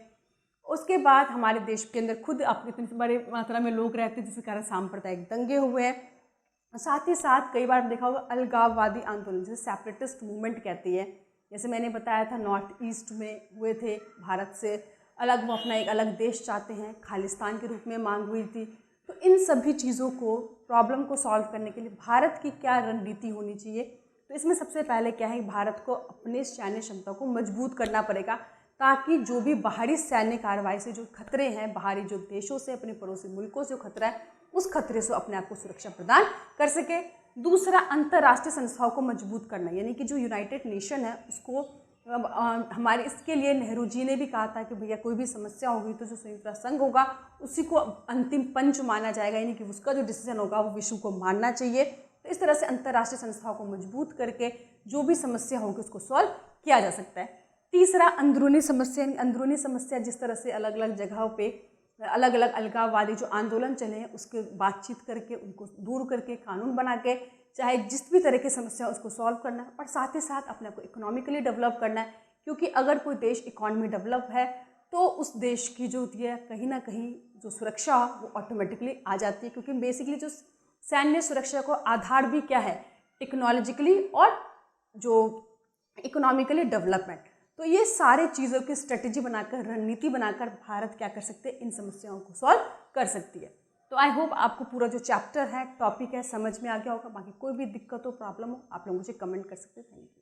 उसके बाद हमारे देश के अंदर खुद अपने इतनी बड़ी मात्रा में लोग रहते हैं जिसके कारण सांप्रदायिक दंगे हुए हैं। साथ ही साथ कई बार देखा होगा अलगाववादी आंदोलन, जिसे सेपरेटिस्ट मूवमेंट कहती है। जैसे मैंने बताया था नॉर्थ ईस्ट में हुए थे, भारत से अलग वो अपना एक अलग देश चाहते हैं, खालिस्तान के रूप में मांग हुई थी। तो इन सभी चीज़ों को, प्रॉब्लम को सॉल्व करने के लिए भारत की क्या रणनीति होनी चाहिए। तो इसमें सबसे पहले क्या है, भारत को अपने सैन्य क्षमता को मजबूत करना पड़ेगा ताकि जो भी बाहरी सैन्य कार्रवाई से जो खतरे हैं, बाहरी जो देशों से, अपने पड़ोसी मुल्कों से जो खतरा है, उस खतरे से अपने आप को सुरक्षा प्रदान कर सके। दूसरा, अंतर्राष्ट्रीय संस्थाओं को मजबूत करना, यानी कि जो यूनाइटेड नेशन है उसको हमारे इसके लिए नेहरू जी ने भी कहा था कि भैया कोई भी समस्या होगी तो जो संयुक्त राष्ट्र संघ होगा उसी को अंतिम पंच माना जाएगा, यानी कि उसका जो डिसीजन होगा वो विश्व को मानना चाहिए। तो इस तरह से अंतर्राष्ट्रीय संस्थाओं को मजबूत करके जो भी समस्या होगी उसको सॉल्व किया जा सकता है। तीसरा, अंदरूनी समस्या जिस तरह से अलग अलग जगहों पे अलग अलग अलगाववादी जो आंदोलन चले हैं उसके बातचीत करके उनको दूर करके कानून बना के चाहे जिस भी तरह की समस्या उसको सॉल्व करना है। और साथ ही साथ अपने आप को इकोनॉमिकली डेवलप करना है, क्योंकि अगर कोई देश इकोनॉमी डेवलप है तो उस देश की जो होती है कहीं ना कहीं जो सुरक्षा वो ऑटोमेटिकली आ जाती है। क्योंकि बेसिकली जो सैन्य सुरक्षा को आधार भी क्या है, टेक्नोलॉजिकली और जो इकोनॉमिकली डेवलपमेंट। तो ये सारे चीज़ों की स्ट्रेटजी बनाकर, रणनीति बनाकर भारत क्या कर सकते हैं, इन समस्याओं को सॉल्व कर सकती है। तो आई होप आपको पूरा जो चैप्टर है, टॉपिक है, समझ में आ गया होगा। बाकी कोई भी दिक्कत हो, प्रॉब्लम हो, आप लोग मुझे कमेंट कर सकते हैं। Thank you.